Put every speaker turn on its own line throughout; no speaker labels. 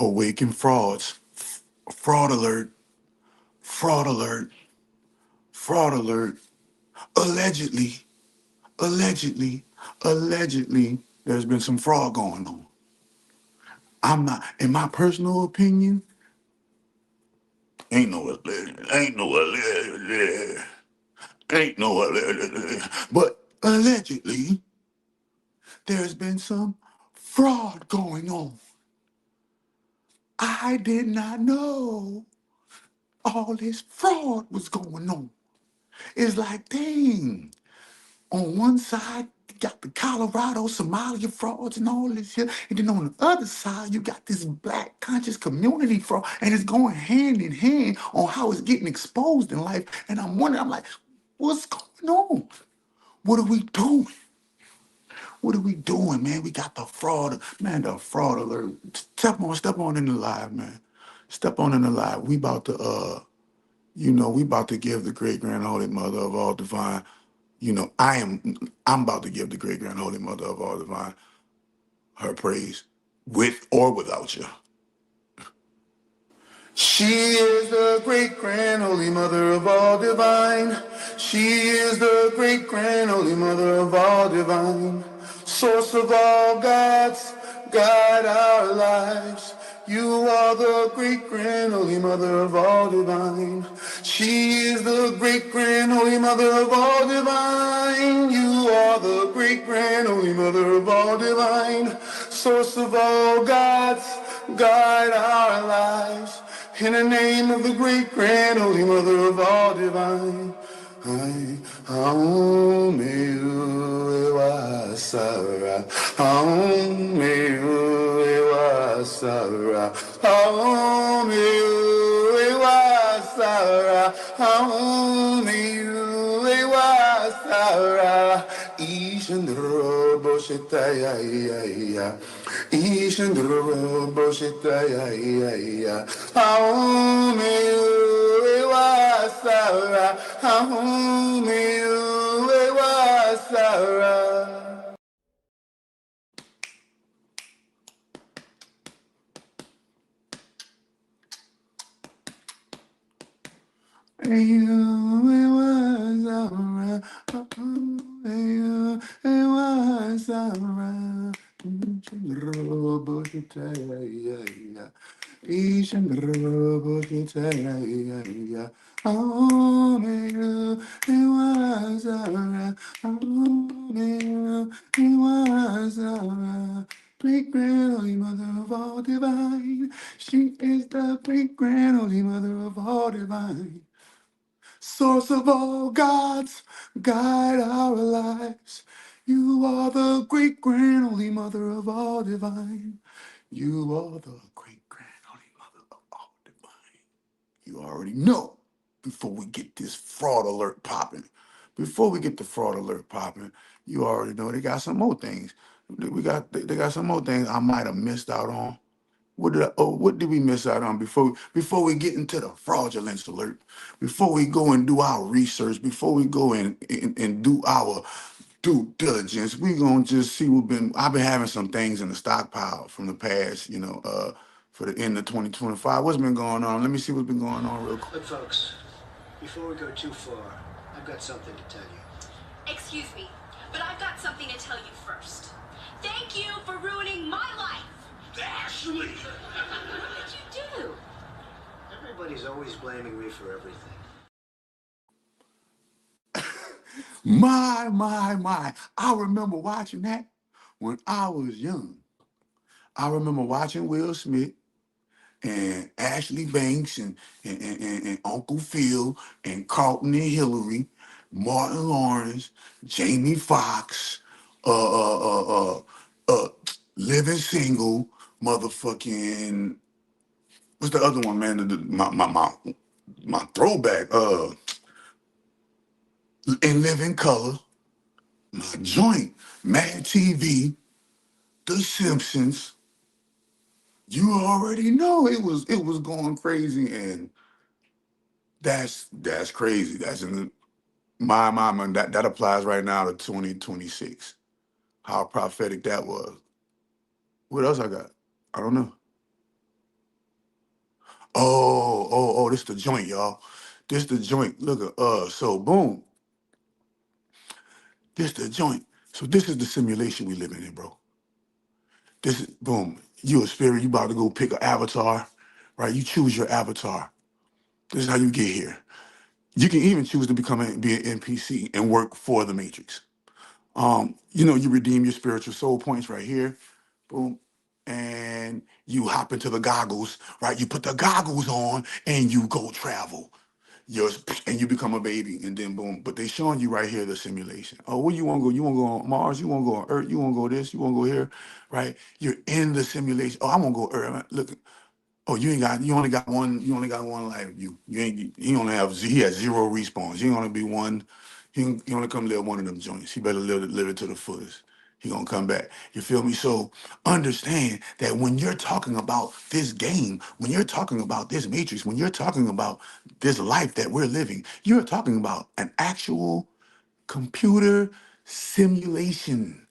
Awaken frauds. Fraud alert. Fraud alert. Fraud alert. Allegedly, allegedly, allegedly, there's been some fraud going on. I'm not, in my personal opinion, ain't no alleged, ain't no alleged, ain't no alleged, but allegedly, there's been some fraud going on. I did not know all this fraud was going on. It's like, dang, on one side, you got the Colorado, Somalia frauds and all this shit. And then on the other side, you got this black conscious community fraud. And it's going hand in hand on how it's getting exposed in life. And I'm wondering, I'm like, what's going on? What are we doing? What are we doing, man? We got the fraud, man, the fraud alert. Step on in the live, man. Step on in the live. We about to we about to give the great grand holy mother of all divine. I'm about to give the great grand holy mother of all divine her praise, with or without you. She is the great grand holy mother of all divine. She is the great grand holy mother of all divine. Source of all gods, guide our lives. You are the great grand holy mother of all divine. She is the great grand holy mother of all divine. You are the great grand holy mother of all divine. Source of all gods, guide our lives. In the name of the great grand holy mother of all divine. Sara, Sara, Sara, Ishandro Boshetaya, Ishandro Boshetaya, Sara, Sara. It was alright. It was alright. Oh, it was alright. Oh, it was alright. Great grand holy mother of all divine. She is the great grand holy mother of all divine. Source of all gods, guide our lives. You are the great grand holy mother of all divine. You are the great grand holy mother of all divine. You already know before we get this fraud alert popping. Before we get the fraud alert popping, you already know they got some more things. They got some more things I might have missed out on. What did we miss out on before we get into the fraudulence alert? Before we go and do our research, before we go and do our due diligence, we gonna just see I've been having some things in the stockpile from the past, for the end of 2025. What's been going on? Let me see what's been going on real quick.
Look, folks, before we go too far, I've got something to tell you.
Excuse me, but I've got something to tell you first. Thank you for ruining my life.
Ashley!
What did you do?
Everybody's always blaming me for everything.
My. I remember watching that when I was young. I remember watching Will Smith and Ashley Banks and Uncle Phil and Carlton and Hillary, Martin Lawrence, Jamie Foxx, Living Single, motherfucking, what's the other one, man? My throwback, In Living Color, my joint, Mad TV, The Simpsons. You already know it was going crazy, and that's crazy. That's in my mind. That applies right now to 2026. How prophetic that was. What else I got? I don't know. This the joint, y'all. This the joint. Look at so boom. This the joint. So this is the simulation we living in, bro. This is boom. You a spirit, you about to go pick an avatar, right? You choose your avatar. This is how you get here. You can even choose to be an NPC and work for the Matrix. You redeem your spiritual soul points right here. Boom. And you hop into the goggles, right? You put the goggles on and you go travel. Yours and you become a baby, and then boom. But they showing you right here the simulation. Oh, where you want to go? You want to go on Mars? You want to go on Earth? You want to go this? You want to go here? Right? You're in the simulation. Oh, I want to go Earth. Look. Oh, you only got one. You only got one life. You ain't. You only have. He has zero respawns. You only be one. He only come live one of them joints. He better live it to the fullest. He gonna come back. You feel me? So understand that when you're talking about this game, when you're talking about this matrix, when you're talking about this life that we're living, you're talking about an actual computer simulation.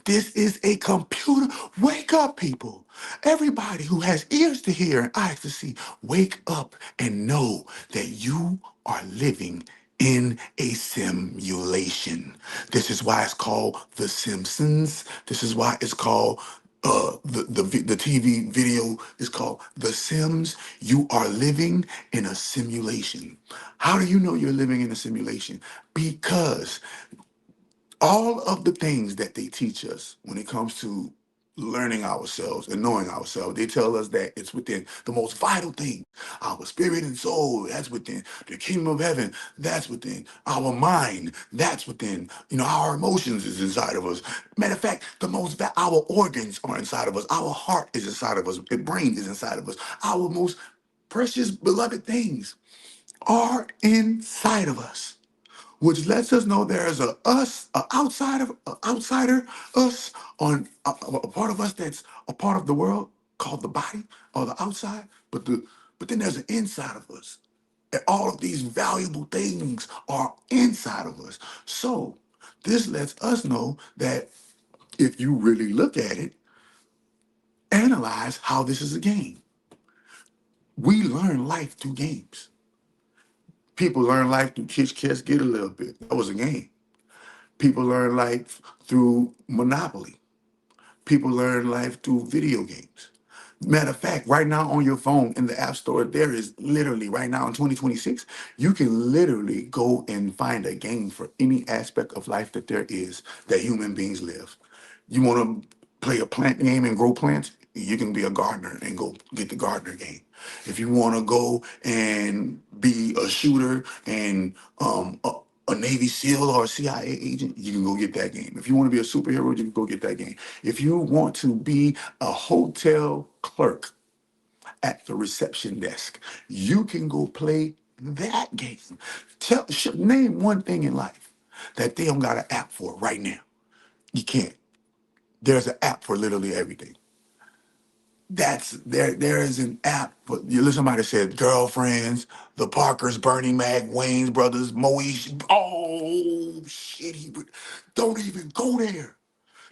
This is a computer. Wake up, people. Everybody who has ears to hear and eyes to see, wake up and know that you are living in a simulation. This is why it's called The Simpsons. This is why it's called the TV video is called The Sims. You are living in a simulation. How do you know you're living in a simulation? Because all of the things that they teach us when it comes to learning ourselves and knowing ourselves, they tell us that it's within the most vital thing, our spirit and soul, that's within the kingdom of heaven, that's within our mind, that's within, our emotions is inside of us. Matter of fact, our organs are inside of us, our heart is inside of us, the brain is inside of us, our most precious beloved things are inside of us, which lets us know there is a outsider us on a part of us that's a part of the world called the body or the outside, but then there's an inside of us. And all of these valuable things are inside of us. So this lets us know that if you really look at it, analyze how this is a game. We learn life through games. People learn life through Kiss Kiss Get a Little Bit. That was a game. People learn life through Monopoly. People learn life through video games. Matter of fact, right now on your phone in the App Store, there is literally, right now in 2026, you can literally go and find a game for any aspect of life that there is that human beings live. You want to play a plant game and grow plants? You can be a gardener and go get the gardener game. If you want to go and be a shooter and a Navy SEAL or a CIA agent, you can go get that game. If you want to be a superhero, you can go get that game. If you want to be a hotel clerk at the reception desk, you can go play that game. Name one thing in life that they don't got an app for right now. You can't. There's an app for literally everything. That's there. There is an app. But you listen, somebody said girlfriends, the Parkers, Bernie Mac, Wayne's brothers, Moish. Oh shit! Don't even go there.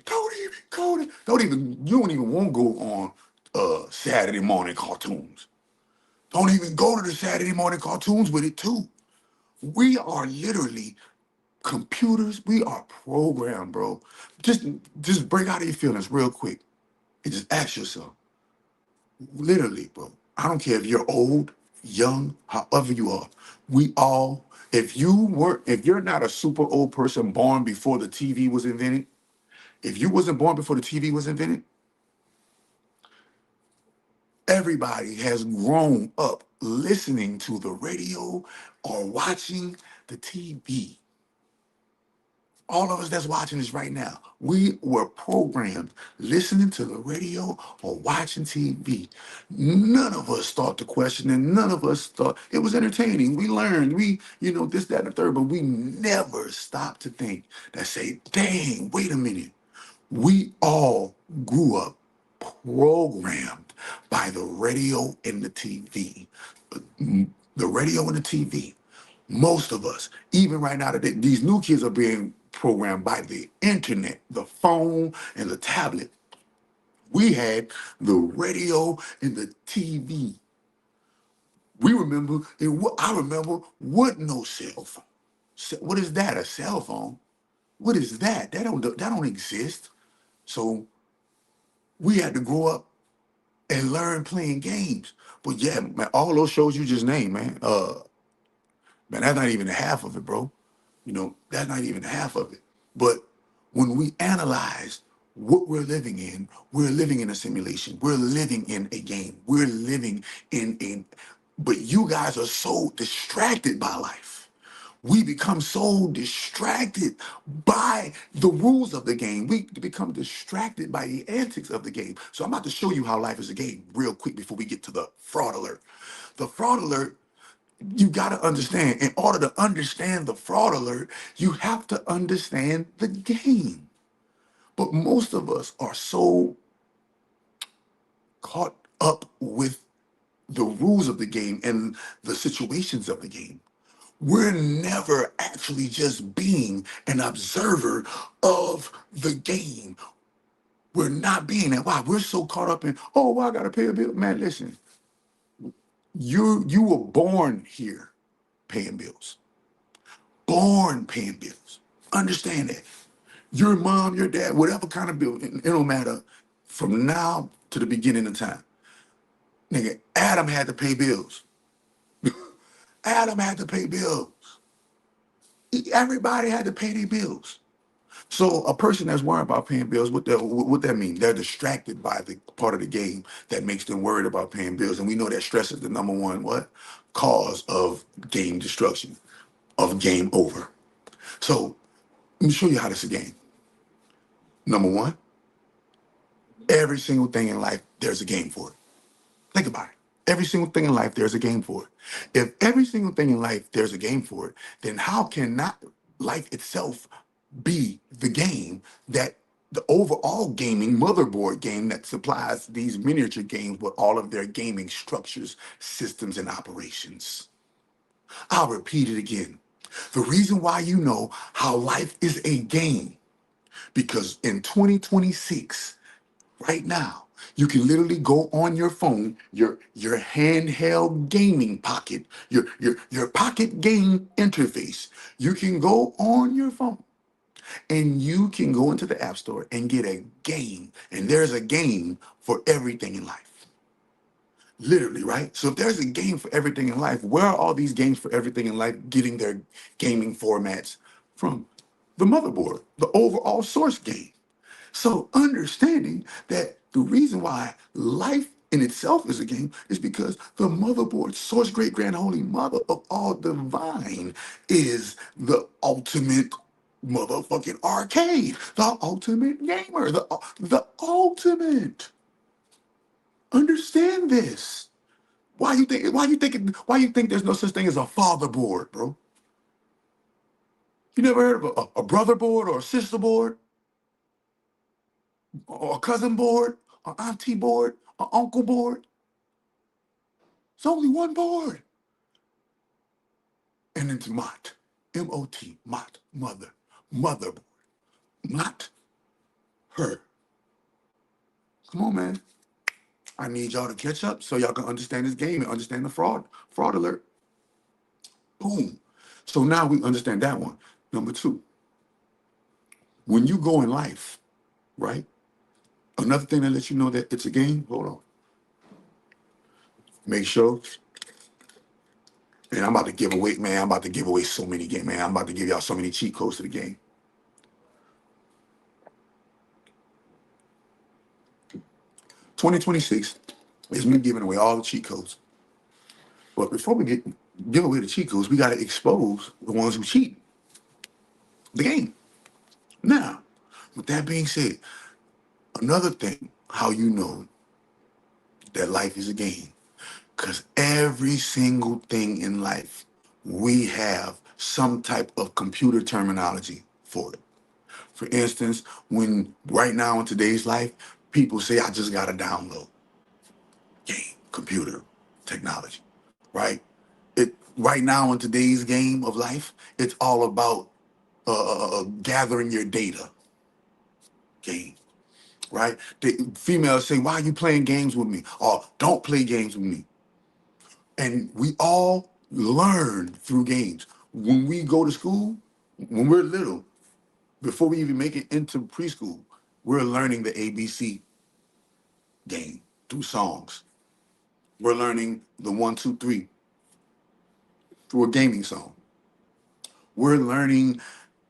Don't even go there. Don't even. You don't even want to go on Saturday morning cartoons. Don't even go to the Saturday morning cartoons with it too. We are literally computers. We are programmed, bro. Just break out of your feelings real quick and just ask yourself. Literally, bro. I don't care if you're old, young, however you are. We all, if you're not a super old person born before the TV was invented, if you wasn't born before the TV was invented, everybody has grown up listening to the radio or watching the TV. All of us that's watching this right now, we were programmed listening to the radio or watching TV. None of us thought to question, and none of us thought it was entertaining. We learned, this, that, and the third, but we never stopped to think that say, dang, wait a minute. We all grew up programmed by the radio and the TV. The radio and the TV. Most of us, even right now, today, these new kids are being programmed by the internet, the phone, and the tablet. We had the radio and the TV We remember, I remember what no cell phone. What is that? A cell phone? What is that? That don't exist. So we had to grow up and learn playing games. But yeah, man, all those shows you just named, man. Man, that's not even half of it, bro. That's not even half of it. But when we analyze what we're living in a simulation. We're living in a game. We're living but you guys are so distracted by life. We become so distracted by the rules of the game. We become distracted by the antics of the game. So I'm about to show you how life is a game real quick before we get to the fraud alert. The fraud alert, you got to understand. In order to understand the fraud alert, you have to understand the game. But most of us are so caught up with the rules of the game and the situations of the game. We're never actually just being an observer of the game. We're not being that. Why? We're so caught up in, oh, well, I gotta pay a bill. Man, listen, you were born here paying bills. Born paying bills. Understand that. Your mom, your dad, whatever kind of bill, it don't matter from now to the beginning of time. Nigga, Adam had to pay bills. Adam had to pay bills. Everybody had to pay their bills. So a person that's worried about paying bills, what that mean? They're distracted by the part of the game that makes them worried about paying bills. And we know that stress is the number one what? Cause of game destruction, of game over. So let me show you how this is a game. Number one, every single thing in life, there's a game for it. Think about it. Every single thing in life, there's a game for it. If every single thing in life, there's a game for it, then how can not life itself be the game that the overall gaming motherboard game that supplies these miniature games with all of their gaming structures, systems, and operations? I'll repeat it again. The reason why you know how life is a game, because in 2026, right now, you can literally go on your phone, your handheld gaming pocket, your pocket game interface. You can go on your phone and you can go into the App Store and get a game. And there's a game for everything in life. Literally, right? So if there's a game for everything in life, where are all these games for everything in life getting their gaming formats from? The motherboard, the overall source game. So understanding that the reason why life in itself is a game is because the motherboard, source great grand holy mother of all divine, is the ultimate motherfucking arcade, the ultimate gamer, the ultimate. Understand this. Why you think there's no such thing as a father board, bro? You never heard of a brother board or a sister board? Or a cousin board, or auntie board, or uncle board. It's only one board. And it's Mott, M-O-T, Mott, motherboard, not her. Come on, man. I need y'all to catch up so y'all can understand this game and understand the fraud alert. Boom. So now we understand that one. Number two, when you go in life, right? Another thing that lets you know that it's a game, hold on. Make sure. And I'm about to give away, man. I'm about to give away so many games, man. I'm about to give y'all so many cheat codes to the game. 2026 is me giving away all the cheat codes. But before we give away the cheat codes, we got to expose the ones who cheat the game. Now, with that being said, another thing, how you know that life is a game, because every single thing in life, we have some type of computer terminology for it. For instance, when right now in today's life, people say, I just got to download game, computer, technology, right? Right now in today's game of life, it's all about gathering your data game, right? The females say, why are you playing games with me? Or don't play games with me. And we all learn through games. When we go to school, when we're little, before we even make it into preschool, we're learning the ABC game through songs. We're learning the 1, 2, 3 through a gaming song. We're learning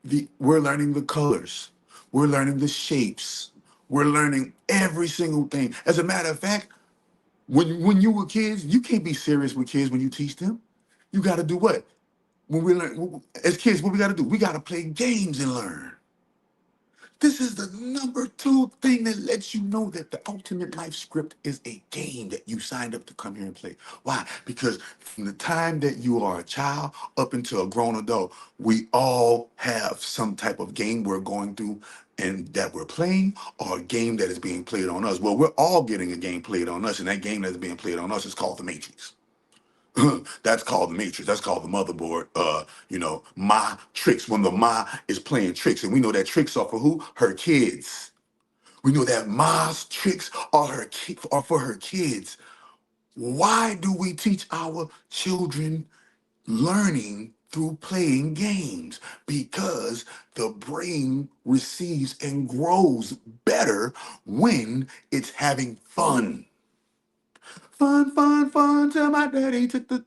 the colors. We're learning the shapes. We're learning every single thing. As a matter of fact, when you were kids, you can't be serious with kids when you teach them. You got to do what? When we learn as kids, what we got to do? We got to play games and learn. This is the number two thing that lets you know that the ultimate life script is a game that you signed up to come here and play. Why? Because from the time that you are a child up until a grown adult, we all have some type of game we're going through and that we're playing, or a game that is being played on us. Well, we're all getting a game played on us, and that game that's being played on us is called the Matrix. That's called the matrix. That's called the motherboard. Ma tricks, when the ma is playing tricks. And we know that tricks are for who? Her kids. We know that ma's tricks are for her kids. Why do we teach our children learning through playing games? Because the brain receives and grows better when it's having fun. Fun, fun, fun, till my daddy took the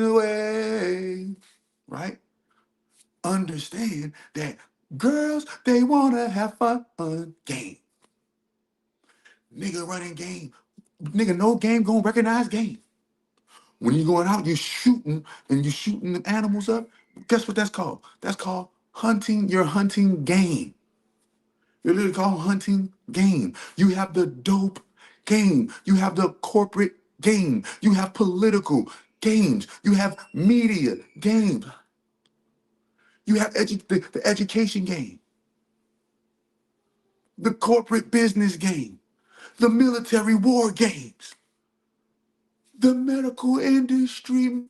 away. Right? Understand that girls, they wanna have fun. Game. Nigga running game. Nigga, no game gonna recognize game. When you going out, you shooting and you shooting the animals up. Guess what that's called? That's called hunting. You're hunting game. You're literally called hunting game. You have the dope game. You have the corporate game. You have political games. You have media games. You have the education game, the corporate business game, the military war games, the medical industry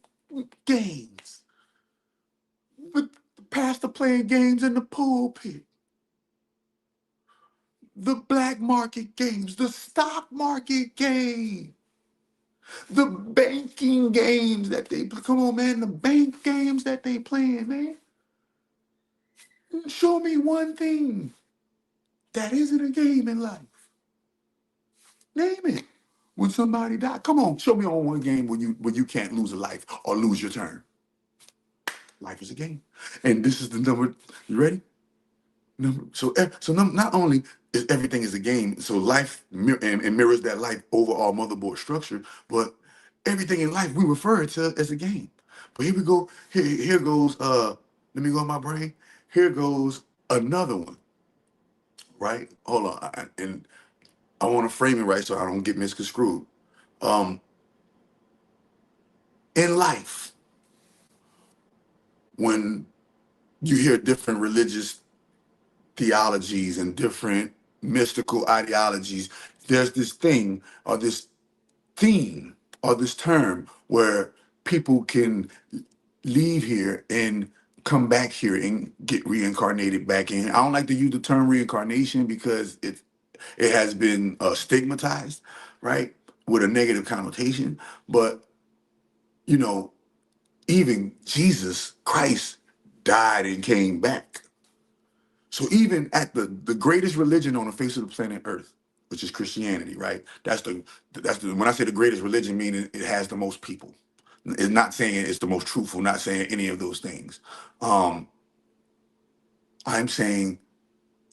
games, the pastor playing games in the pulpit, the black market games, the stock market game, the banking games that they play. Come on, man, the bank games that they playing, man. Show me one thing that isn't a game in life. Name it. When somebody died, come on, show me on one game where you can't lose a life or lose your turn. Life is a game, and this is the number. You ready? Not only is everything is a game, so life and mirrors that life overall motherboard structure, but everything in life we refer to as a game. But here we go. Here goes. Let me go in my brain. Here goes another one. Right? Hold on, and I want to frame it right so I don't get misconstrued. Um, in life, when you hear different religious theologies and different mystical ideologies, there's this thing or this theme or this term where people can leave here and come back here and get reincarnated back in. I don't like to use the term reincarnation because it has been stigmatized, right, with a negative connotation. But you know, even Jesus Christ died and came back. So even at the greatest religion on the face of the planet Earth, which is Christianity, right? That's the when I say the greatest religion, meaning it has the most people. It's not saying it's the most truthful, not saying any of those things. Um, I'm saying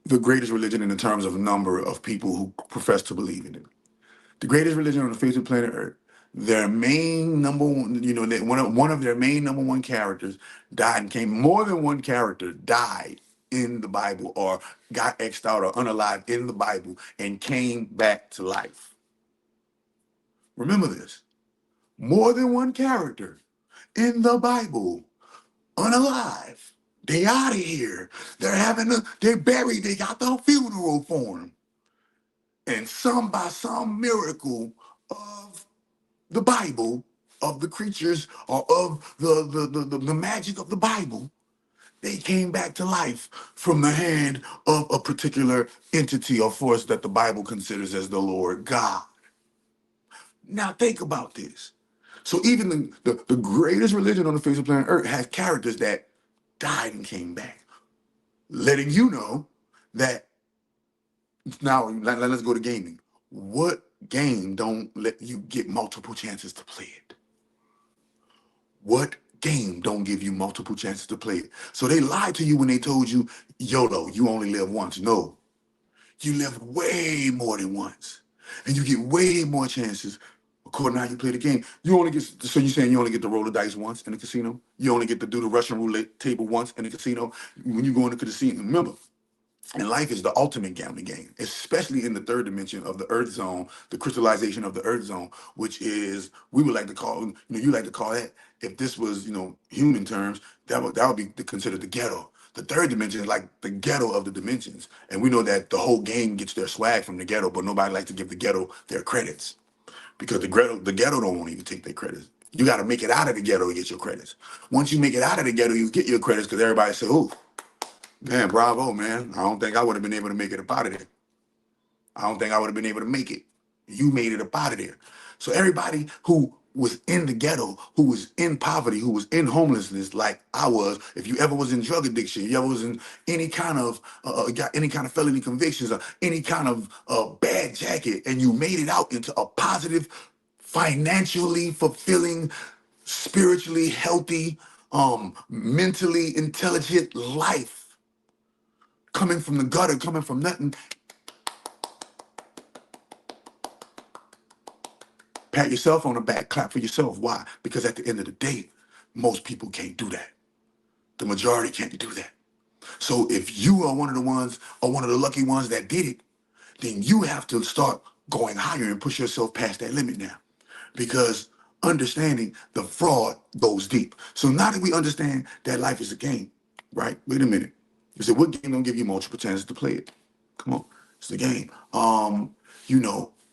the greatest religion in the terms of number of people who profess to believe in it. The greatest religion on the face of planet Earth. Their main number one, one of their main number one characters died and came. More than one character died in the Bible or got exed out or unalived in the Bible and came back to life. Remember this. More than one character in the Bible, unalive. They out of here. They're buried. They got the funeral for them. And some by some miracle of the Bible, of the creatures, or of the magic of the Bible, they came back to life from the hand of a particular entity or force that the Bible considers as the Lord God. Now think about this. So even the greatest religion on the face of planet Earth has characters that died and came back, letting you know that now let's go to gaming. What game don't let you get multiple chances to play it? What game don't give you multiple chances to play it? So they lied to you when they told you, YOLO, you only live once. No, you live way more than once. And you get way more chances according to how you play the game. You only get, so you're saying you only get to roll the dice once in the casino? You only get to do the Russian roulette table once in the casino when you go into the casino. Remember, and life is the ultimate gambling game, especially in the third dimension of the Earth zone, the crystallization of the Earth zone, which is we would like to call, you like to call that. If this was, human terms, that would be considered the ghetto. The third dimension is like the ghetto of the dimensions, and we know that the whole game gets their swag from the ghetto, but nobody likes to give the ghetto their credits because the ghetto don't want to even take their credits. You got to make it out of the ghetto to get your credits. Once you make it out of the ghetto, you get your credits because everybody say, "Oh, man, bravo, man. I don't think I would have been able to make it up out of there. I don't think I would have been able to make it. You made it up out of there." So everybody who was in the ghetto, who was in poverty, who was in homelessness, like I was, if you ever was in drug addiction, you ever was in any kind of got any kind of felony convictions or any kind of bad jacket, and you made it out into a positive, financially fulfilling, spiritually healthy, mentally intelligent life, coming from the gutter, coming from nothing. Pat yourself on the back, clap for yourself. Why? Because at the end of the day, most people can't do that. The majority can't do that. So if you are one of the ones or one of the lucky ones that did it, then you have to start going higher and push yourself past that limit now. Because understanding the fraud goes deep. So now that we understand that life is a game, right? Wait a minute. You said, what game don't give you multiple chances to play it? Come on, it's the game.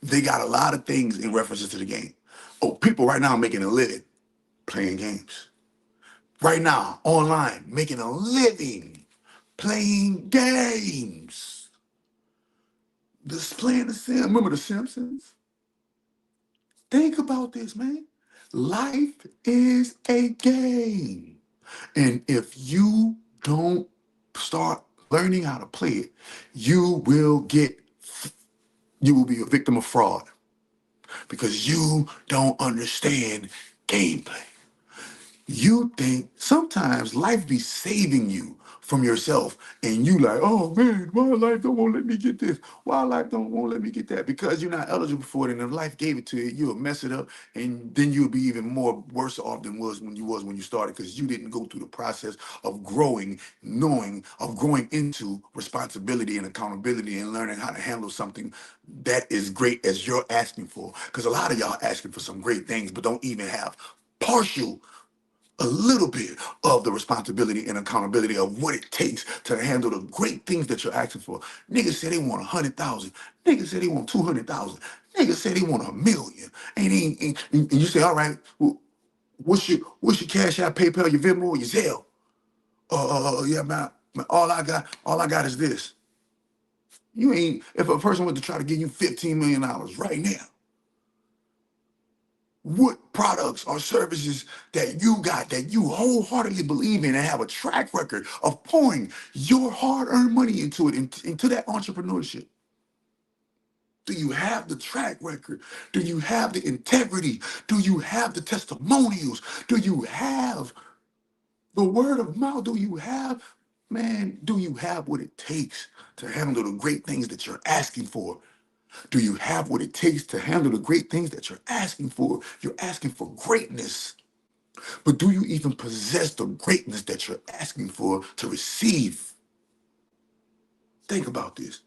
They got a lot of things in references to the game. Oh, people right now making a living playing games. Right now, online, making a living playing games. Just playing the Sims. Remember the Simpsons? Think about this, man. Life is a game. And if you don't start learning how to play it, you will be a victim of fraud because you don't understand gameplay. You think sometimes life be saving you from yourself, and you like, oh man, why life don't won't let me get this? Why life don't won't let me get that? Because you're not eligible for it, and if life gave it to you, you'll mess it up, and then you'll be even more worse off than when you started, because you didn't go through the process of growing, growing into responsibility and accountability and learning how to handle something that is great as you're asking for. Because a lot of y'all asking for some great things, but don't even have partial a little bit of the responsibility and accountability of what it takes to handle the great things that you're asking for. Niggas say they want 100,000. Niggas say they want 200,000. Niggas say they want 1,000,000. And you say, all right, well, what's your Cash App, PayPal, your Venmo, your Zelle? Yeah, man. All I got is this. You ain't. If a person went to try to give you $15 million right now, what products or services that you got that you wholeheartedly believe in and have a track record of pouring your hard-earned money into it, into that entrepreneurship? Do you have the track record? Do you have the integrity? Do you have the testimonials? Do you have the word of mouth? Do you have what it takes to handle the great things that you're asking for? Do you have what it takes to handle the great things that you're asking for? You're asking for greatness. But do you even possess the greatness that you're asking for to receive? Think about this.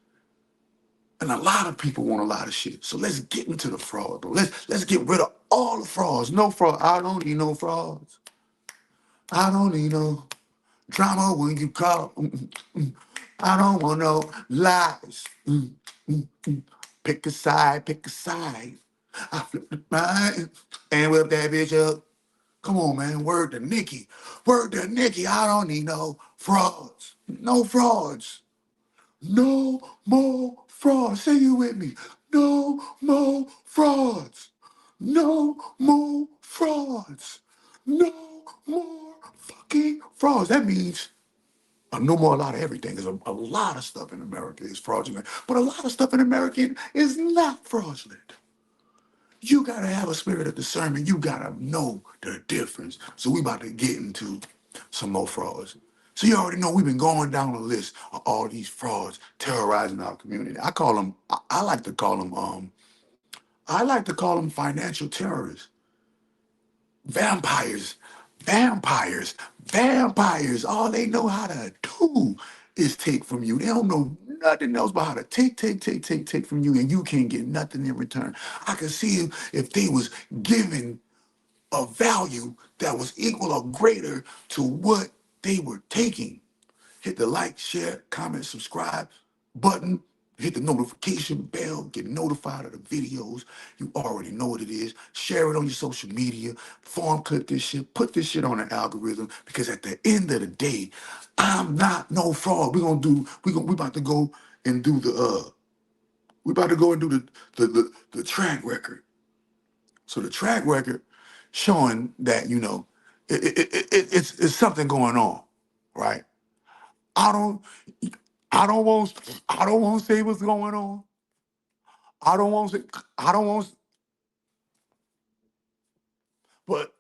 And a lot of people want a lot of shit. So let's get into the fraud, bro. Let's get rid of all the frauds. No fraud. I don't need no frauds. I don't need no drama when you call. I don't want no lies. Pick a side, pick a side. I flip the mind and whip that bitch up. Come on, man. Word to Nikki. Word to Nikki. I don't need no frauds. No frauds. No more frauds. Say it with me. No more frauds. No more frauds. frauds. No more fucking frauds. That means no more a lot of everything. There's a lot of stuff in America is fraudulent, but a lot of stuff in America is not fraudulent. You gotta have a spirit of discernment. You gotta know the difference. So we about to get into some more frauds. So you already know we've been going down the list of all these frauds terrorizing our community. I call them. I like to call them. I like to call them financial terrorists, vampires, vampires, vampires. All they know how to do is take from you. They don't know nothing else but how to take from you, and you can't get nothing in return. I can see if they was giving a value that was equal or greater to what they were taking. Hit the like, share, comment, subscribe button. Hit the notification bell. Get notified of the videos. You already know what it is. Share it on your social media. Form clip this shit. Put this shit on an algorithm. Because at the end of the day, I'm not no fraud. We about to go and do we about to go and do the track record. So the track record showing that, it's something going on, right? I don't I don't want to say what's going on. I don't want to say, I don't want, but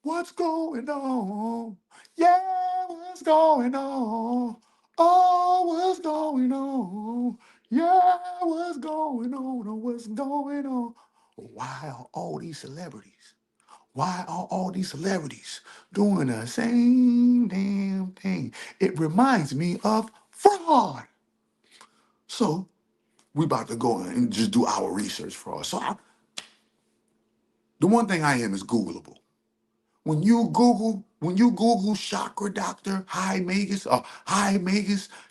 what's going on? Yeah, what's going on? Oh, what's going on? Yeah, what's going on? Oh, what's going on? Why are all these celebrities? Why are all these celebrities doing the same damn thing? It reminds me of fraud. So we about to go and just do our research for us. The one thing I am is Googleable. When you Google chakra doctor, high Magus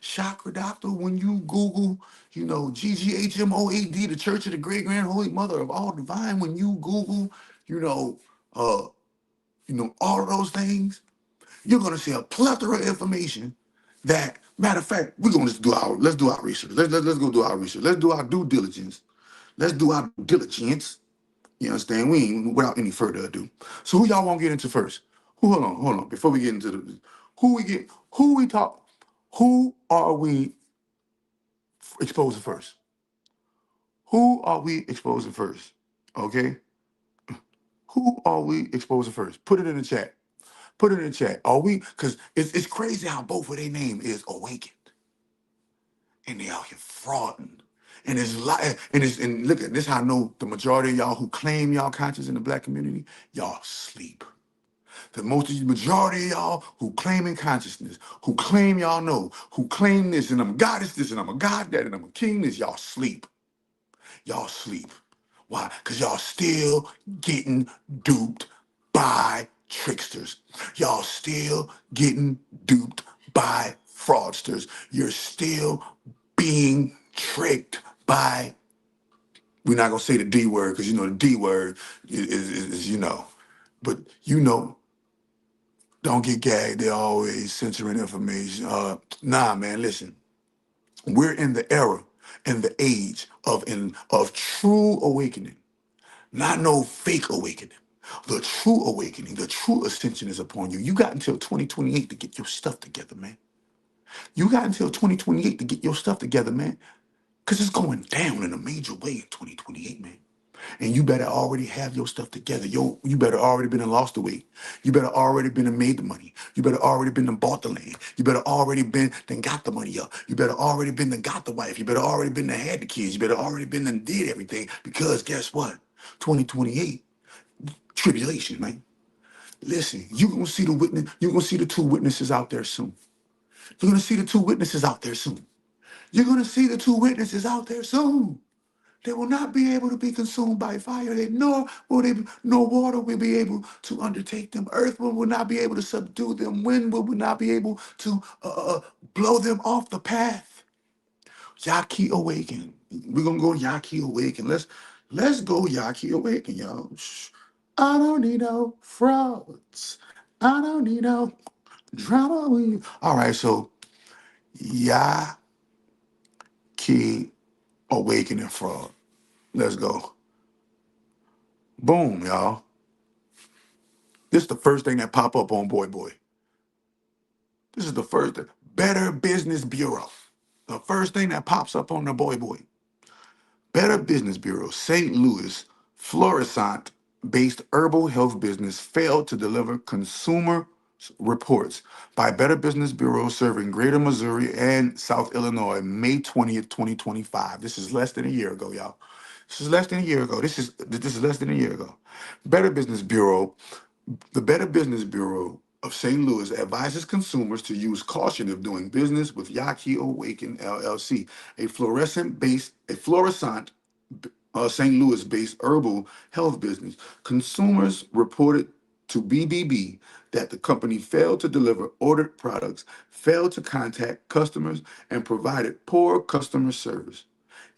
chakra doctor, when you Google, GGHMOAD, the Church of the Great Grand Holy Mother of All Divine, when you Google, you know, uh, all of those things, you're gonna see a plethora of information that, matter of fact, we're gonna just let's do our research. Let's go do our research. Let's do our due diligence. Let's do our diligence. You understand? We ain't without any further ado. So who y'all want to get into first? Hold on. Before we get into who are we exposing first? Who are we exposing first? Okay? Who are we exposing first? Put it in the chat. Put it in the chat. Are we? Because it's crazy how both of their name is awakened. And they out here frauding. And and look at this how I know the majority of y'all who claim y'all conscious in the black community, y'all sleep. The majority of y'all who claim in consciousness, who claim y'all know, who claim this, and I'm a goddess this, and I'm a god that, and I'm a king this, y'all sleep. Y'all sleep. Why? Because y'all still getting duped by tricksters. Y'all still getting duped by fraudsters. You're still being tricked by, we're not gonna say the D word, because the D word is but don't get gagged. They're always censoring information. Nah, man, listen. We're in the era and the age of true awakening, not no fake awakening. The true awakening, the true ascension is upon you. You got until 2028 to get your stuff together, man. You got until 2028 to get your stuff together, man. Because it's going down in a major way in 2028, man. And you better already have your stuff together. You better already been and lost the weight. You better already been and made the money. You better already been and bought the land. You better already been then got the money up. You better already been and got the wife. You better already been and had the kids. You better already been and did everything. Because guess what? 2028, tribulation, man. Listen, you're gonna see the witness, you're gonna see the two witnesses out there soon. You're gonna see the two witnesses out there soon. You're gonna see the two witnesses out there soon. They will not be able to be consumed by fire. No water will be able to undertake them. Earth will not be able to subdue them. Wind will not be able to blow them off the path. Yahki awaken. We're gonna go Yahki awaken. Let's go Yahki awaken, y'all. Shh. I don't need no frauds. I don't need no drama with you. All right, so Yahki awakening fraud. Let's go. Boom, y'all. This is the first thing that pop up on Boy Boy. This is the first thing. Better Business Bureau. The first thing that pops up on the Boy Boy. Better Business Bureau, St. Louis, Florissant-based herbal health business failed to deliver consumer reports by Better Business Bureau serving Greater Missouri and South Illinois, May 20th, 2025. This is less than a year ago, y'all. This is less than a year ago. This is less than a year ago. Better Business Bureau The Better Business Bureau of St. Louis advises consumers to use caution if doing business with Yahki Awaken LLC, a fluorescent St. Louis-based herbal health business. Consumers reported to BBB that the company failed to deliver ordered products, failed to contact customers, and provided poor customer service.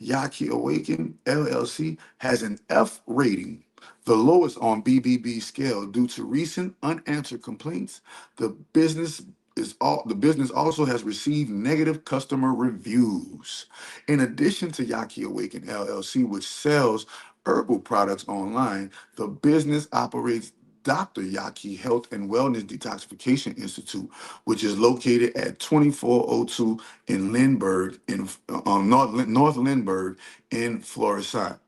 Yahki Awaken LLC has an F rating, the lowest on BBB scale due to recent unanswered complaints. The business also has received negative customer reviews. In addition to Yahki Awaken LLC, which sells herbal products online, the business operates Dr. Yahki Health and Wellness Detoxification Institute, which is located at 2402 in Lindbergh, North Lindbergh in Florissant.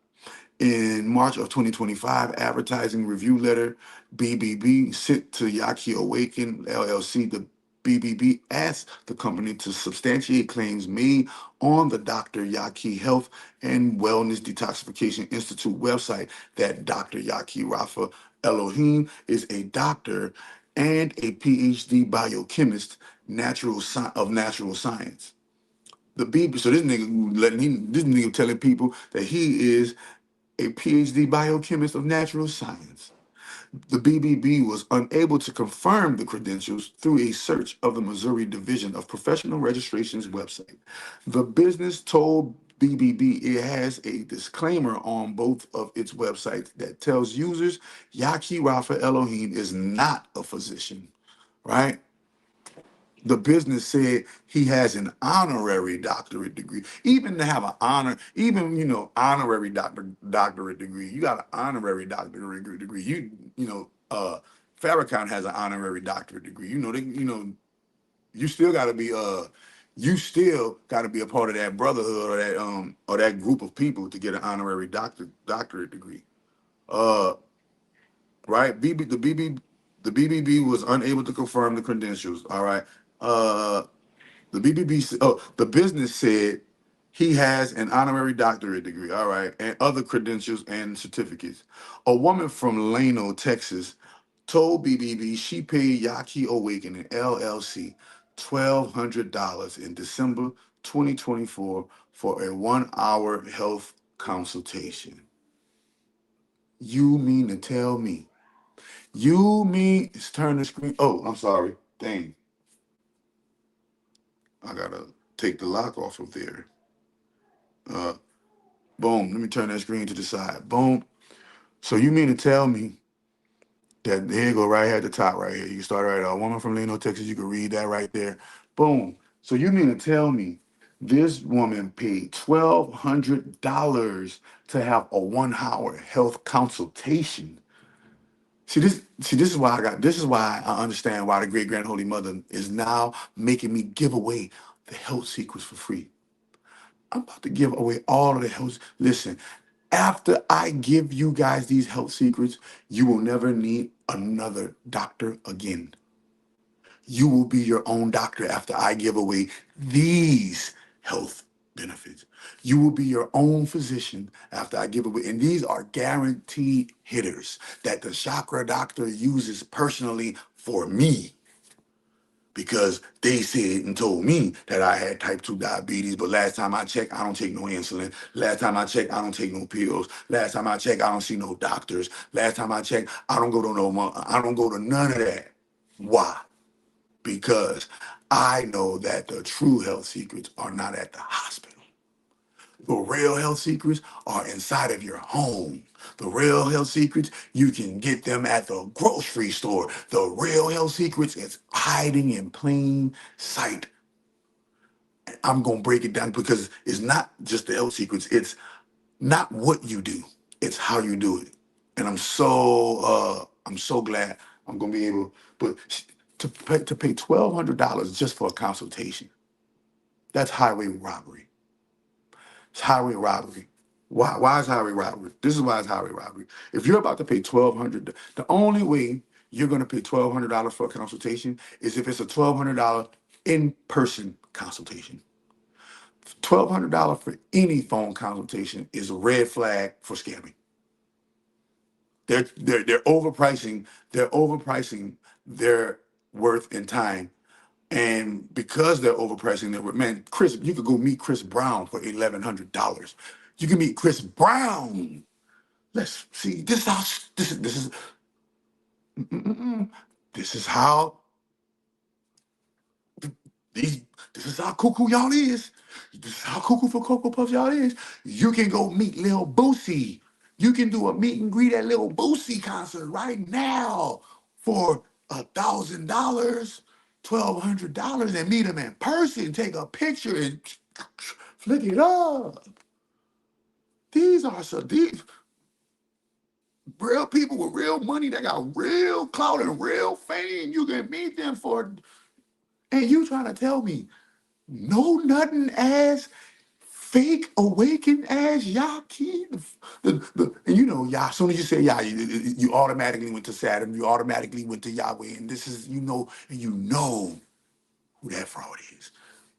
In March of 2025, advertising review letter BBB sent to Yahki Awaken LLC. The BBB asked the company to substantiate claims made on the Dr. Yahki Health and Wellness Detoxification Institute website that Dr. Yahki Rafa Elohim is a doctor and a PhD biochemist of natural science. The BB, so this nigga telling people that he is a PhD biochemist of natural science. The BBB was unable to confirm the credentials through a search of the Missouri Division of Professional Registration's website. The business told BBB it has a disclaimer on both of its websites that tells users Yahki Rafa Elohim is not a physician, right? The business said he has an honorary doctorate degree. Even to have an honor, even honorary doctorate degree, you got an honorary doctorate degree. Farrakhan has an honorary doctorate degree. You still got to be you still got to be a part of that brotherhood or that group of people to get an honorary doctorate degree. Uh, right? The BBB was unable to confirm the credentials. All right. Uh, the business said he has an honorary doctorate degree, all right, and other credentials and certificates. A woman from Lano, Texas, told BBB she paid Yahki Awakening LLC $1,200 in December 2024 for a 1-hour health consultation. You mean to tell me? You mean turn the screen? Oh, I'm sorry. Dang. I gotta take the lock off of there. Uh, Boom. Let me turn that screen to the side. Boom. So you mean to tell me that here you go right here at the top right here. You can start right. A woman from Leno, Texas. You can read that right there. Boom. So you mean to tell me this woman paid $1,200 to have a 1-hour health consultation? This is why this is why I understand why the great grand holy mother is now making me give away the health secrets for free. I'm about to give away all of the health. Listen, after I give you guys these health secrets, you will never need another doctor again. You will be your own doctor after I give away these health benefits. You will be your own physician after I give away. And these are guaranteed hitters that the chakra doctor uses personally for me, because they said and told me that I had type 2 diabetes. But last time I checked, I don't take no insulin. Last time I checked, I don't take no pills. Last time I checked, I don't see no doctors. Last time I checked, I don't go to I don't go to none of that. Why? Because I know that the true health secrets are not at the hospital. The real health secrets are inside of your home. The real health secrets, you can get them at the grocery store. The real health secrets is hiding in plain sight. I'm going to break it down because it's not just the health secrets. It's not what you do. It's how you do it. And I'm so glad. I'm gonna be able, but to pay $1,200 just for a consultation. That's highway robbery. It's highway robbery. Why? Why is highway robbery? This is why it's highway robbery. If you're about to pay 1,200, the only way you're gonna pay $1,200 for a consultation is if it's a $1,200 in-person consultation. $1,200 for any phone consultation is a red flag for scamming. They're overpricing. They're overpricing their worth and time, and because they're overpricing their worth, man, Chris, you could go meet Chris Brown for $1,100. You can meet Chris Brown. Let's see. This is how. This is. Mm-mm-mm. This is how these. This is how cuckoo y'all is. This is how cuckoo for Cocoa Puffs y'all is. You can go meet Lil Boosie. You can do a meet and greet at Lil Boosie concert right now for $1,000, $1,200, and meet him in person. Take a picture and flick it up. These real people with real money that got real clout and real fame. You can meet them for, and you trying to tell me no nothing ass fake awakened ass Yahki. And you know, Yah, as soon as you say Yah, you automatically went to Saturn, you automatically went to Yahweh, and this is, and you know who that fraud is.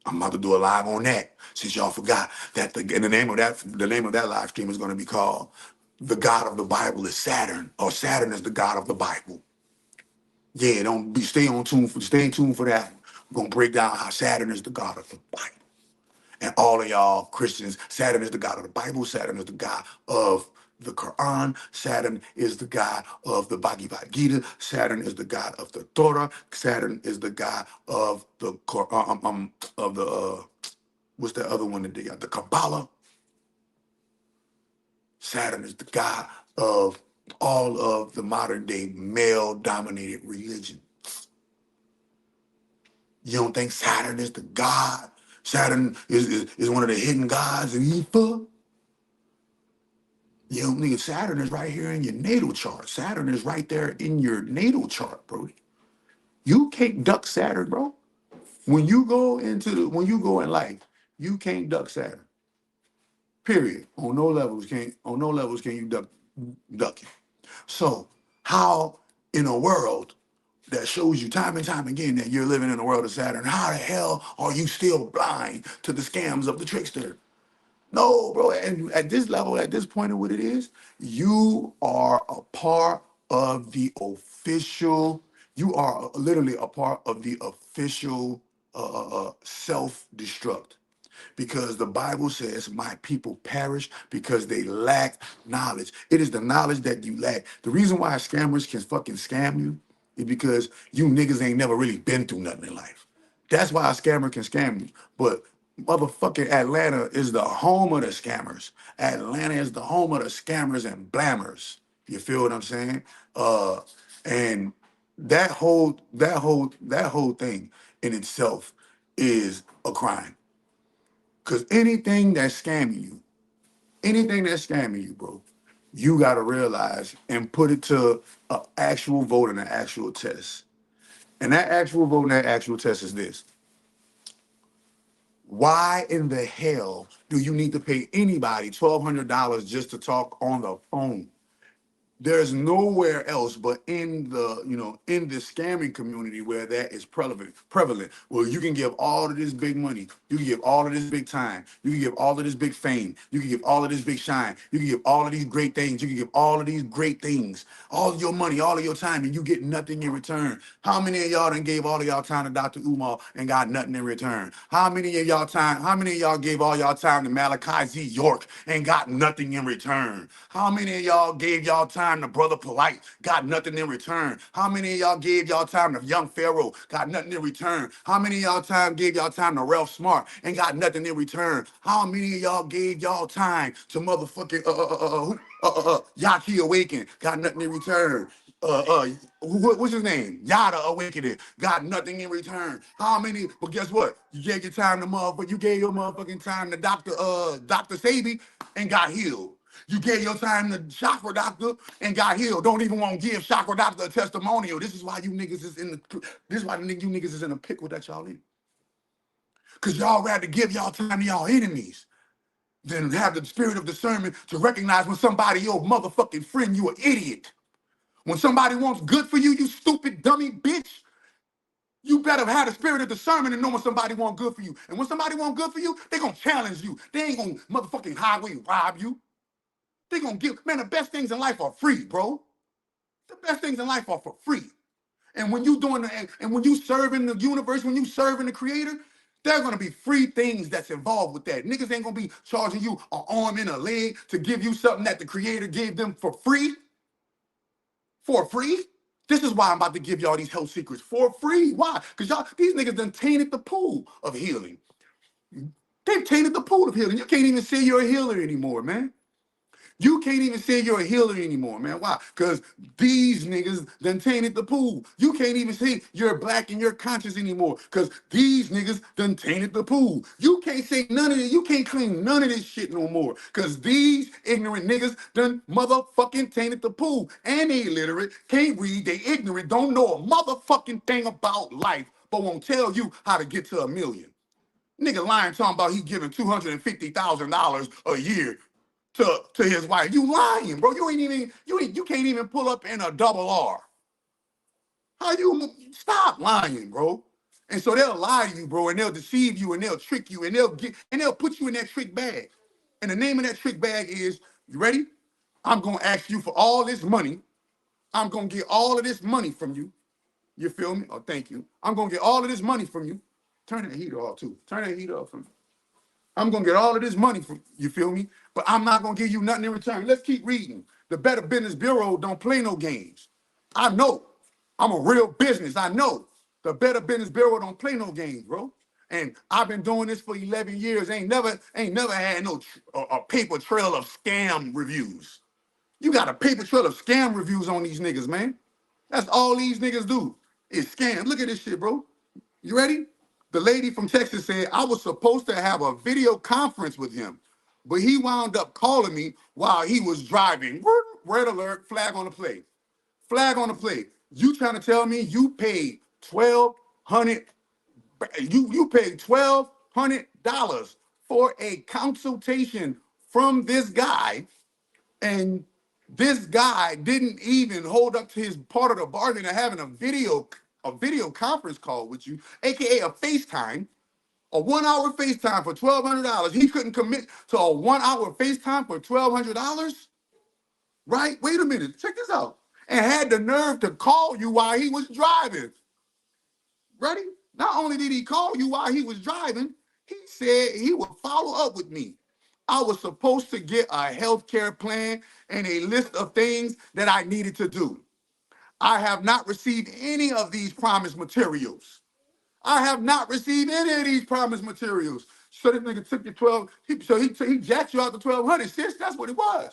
I'm about to do a live on that since y'all forgot that the name of that live stream is going to be called "The God of the Bible is Saturn," or "Saturn is the God of the Bible." Yeah, don't be stay tuned for that. We're gonna break down how Saturn is the God of the Bible. And all of y'all Christians, Saturn is the God of the Bible. Saturn is the God of the Quran. Saturn is the God of the Bhagavad Gita. Saturn is the God of the Torah. Saturn is the God of the what's the other one that they got? The Kabbalah. Saturn is the God of all of the modern day male dominated religion. You don't think Saturn is the God? Saturn is one of the hidden gods in Ifa? You don't think Saturn is right here in your natal chart. Saturn is right there in your natal chart, bro. You can't duck Saturn, bro. When you go in life, you can't duck Saturn. Period. On no levels can you duck it. So how in a world that shows you time and time again that you're living in a world of Saturn, how the hell are you still blind to the scams of the trickster? No, bro. And at this level, at this point of what it is, you are a part of the official, you are literally a part of the official self-destruct, because the Bible says, my people perish because they lack knowledge. It is the knowledge that you lack. The reason why scammers can fucking scam you is because you niggas ain't never really been through nothing in life. That's why a scammer can scam you. But motherfucking Atlanta is the home of the scammers. Atlanta is the home of the scammers and blammers. You feel what I'm saying? And that whole thing in itself is a crime. Cause anything that's scamming you, bro, you gotta realize and put it to an actual vote and an actual test. And that actual vote and that actual test is this: why in the hell do you need to pay anybody $1,200 just to talk on the phone? There's nowhere else but in the scamming community where that is prevalent, where you can give all of this big money, you can give all of this big time, you can give all of this big fame, you can give all of this big shine, you can give all of these great things, you can give all of these great things, all of your money, all of your time, and you get nothing in return. How many of y'all done gave all of y'all time to Dr. Umar and got nothing in return? How many of y'all gave all y'all time to Malachi Z. York and got nothing in return? How many of y'all gave y'all time to Brother Polite, got nothing in return? How many of y'all gave y'all time to Young Pharaoh, got nothing in return? How many of y'all gave y'all time to Ralph Smart and got nothing in return? How many of y'all gave y'all time to motherfucking Yahki Awaken, got nothing in return? What's his name? Yada Awakening, got nothing in return. How many? But guess what? You gave your time to you gave your motherfucking time to Dr. Sabi and got healed. You gave your time to chakra doctor and got healed. Don't even want to give chakra doctor a testimonial. This is why you niggas is in the. This is why you niggas is in the pickle that y'all in. Cause y'all rather give y'all time to y'all enemies than have the spirit of discernment to recognize when somebody your motherfucking friend, you an idiot. When somebody wants good for you, you stupid dummy bitch. You better have the spirit of discernment and know when somebody want good for you. And when somebody want good for you, they gonna challenge you. They ain't gonna motherfucking highway rob you. They gonna give, man, the best things in life are free, bro. The best things in life are for free. And when you doing and when you serving the universe, when you serving the creator, there are gonna be free things that's involved with that. Niggas ain't gonna be charging you an arm and a leg to give you something that the creator gave them for free. For free? This is why I'm about to give y'all these health secrets for free. Why? Because y'all, these niggas done tainted the pool of healing. They've tainted the pool of healing. You can't even say you're a healer anymore, man. You can't even say you're a healer anymore, man. Why? Because these niggas done tainted the pool. You can't even say you're black and you're conscious anymore because these niggas done tainted the pool. You can't say none of it. You can't claim none of this shit no more because these ignorant niggas done motherfucking tainted the pool. And they illiterate, can't read, they ignorant, don't know a motherfucking thing about life, but won't tell you how to get to a million. Nigga lying talking about he giving $250,000 a year to his wife. You lying, bro. You can't even pull up in a double R. How you stop lying, bro? And so they'll lie to you, bro, and they'll deceive you and they'll trick you and they'll put you in that trick bag. And the name of that trick bag is, you ready? I'm gonna ask you for all this money. I'm gonna get all of this money from you. You feel me? Oh, thank you. I'm gonna get all of this money from you. Turn that heater off too. Turn that heater off from me. I'm gonna get all of this money from you, feel me? But I'm not gonna give you nothing in return. Let's keep reading. The Better Business Bureau don't play no games. I know. I'm a real business. I know. The Better Business Bureau don't play no games, bro. And I've been doing this for 11 years. Ain't never had no a paper trail of scam reviews. You got a paper trail of scam reviews on these niggas, man. That's all these niggas do is scam. Look at this shit, bro. You ready? The lady from Texas said, I was supposed to have a video conference with him, but he wound up calling me while he was driving. Red alert, flag on the play. Flag on the play. You trying to tell me you paid $1,200, you paid $1,200 for a consultation from this guy, and this guy didn't even hold up to his part of the bargain of having a video conference call with you, aka a FaceTime, a 1 hour FaceTime for $1,200. He couldn't commit to a 1 hour FaceTime for $1,200, right? Wait a minute, check this out. And had the nerve to call you while he was driving. Ready? Not only did he call you while he was driving, he said he would follow up with me. I was supposed to get a healthcare plan and a list of things that I needed to do. I have not received any of these promised materials. I have not received any of these promised materials. So this nigga took your 12, he jacked you out the 1,200, sis. That's what it was.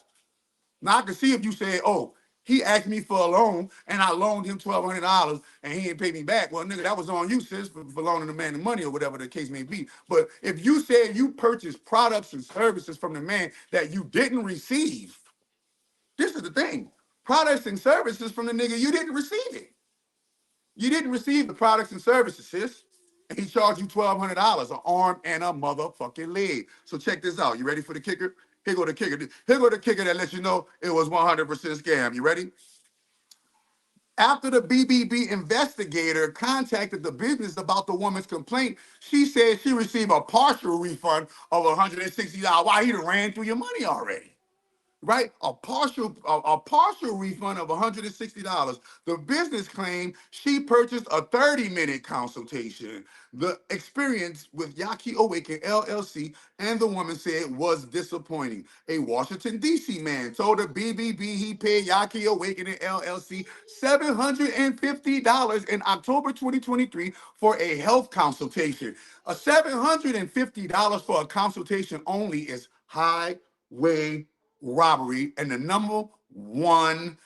Now I can see if you said, oh, he asked me for a loan and I loaned him $1,200 and he didn't pay me back. Well, nigga, that was on you, sis, for loaning the man the money or whatever the case may be. But if you said you purchased products and services from the man that you didn't receive, this is the thing. Products and services from the nigga, you didn't receive it. You didn't receive the products and services, sis. And he charged you $1,200, an arm and a motherfucking leg. So check this out. You ready for the kicker? Here go the kicker. Here go the kicker that lets you know it was 100% scam. You ready? After the BBB investigator contacted the business about the woman's complaint, she said she received a partial refund of $160. Why? He done ran through your money already. Right? A partial refund of $160. The business claimed she purchased a 30-minute consultation. The experience with Yahki Awaken LLC and the woman said was disappointing. A Washington, D.C. man told the BBB he paid Yahki Awaken LLC $750 in October 2023 for a health consultation. A $750 for a consultation only is highway robbery, and the number one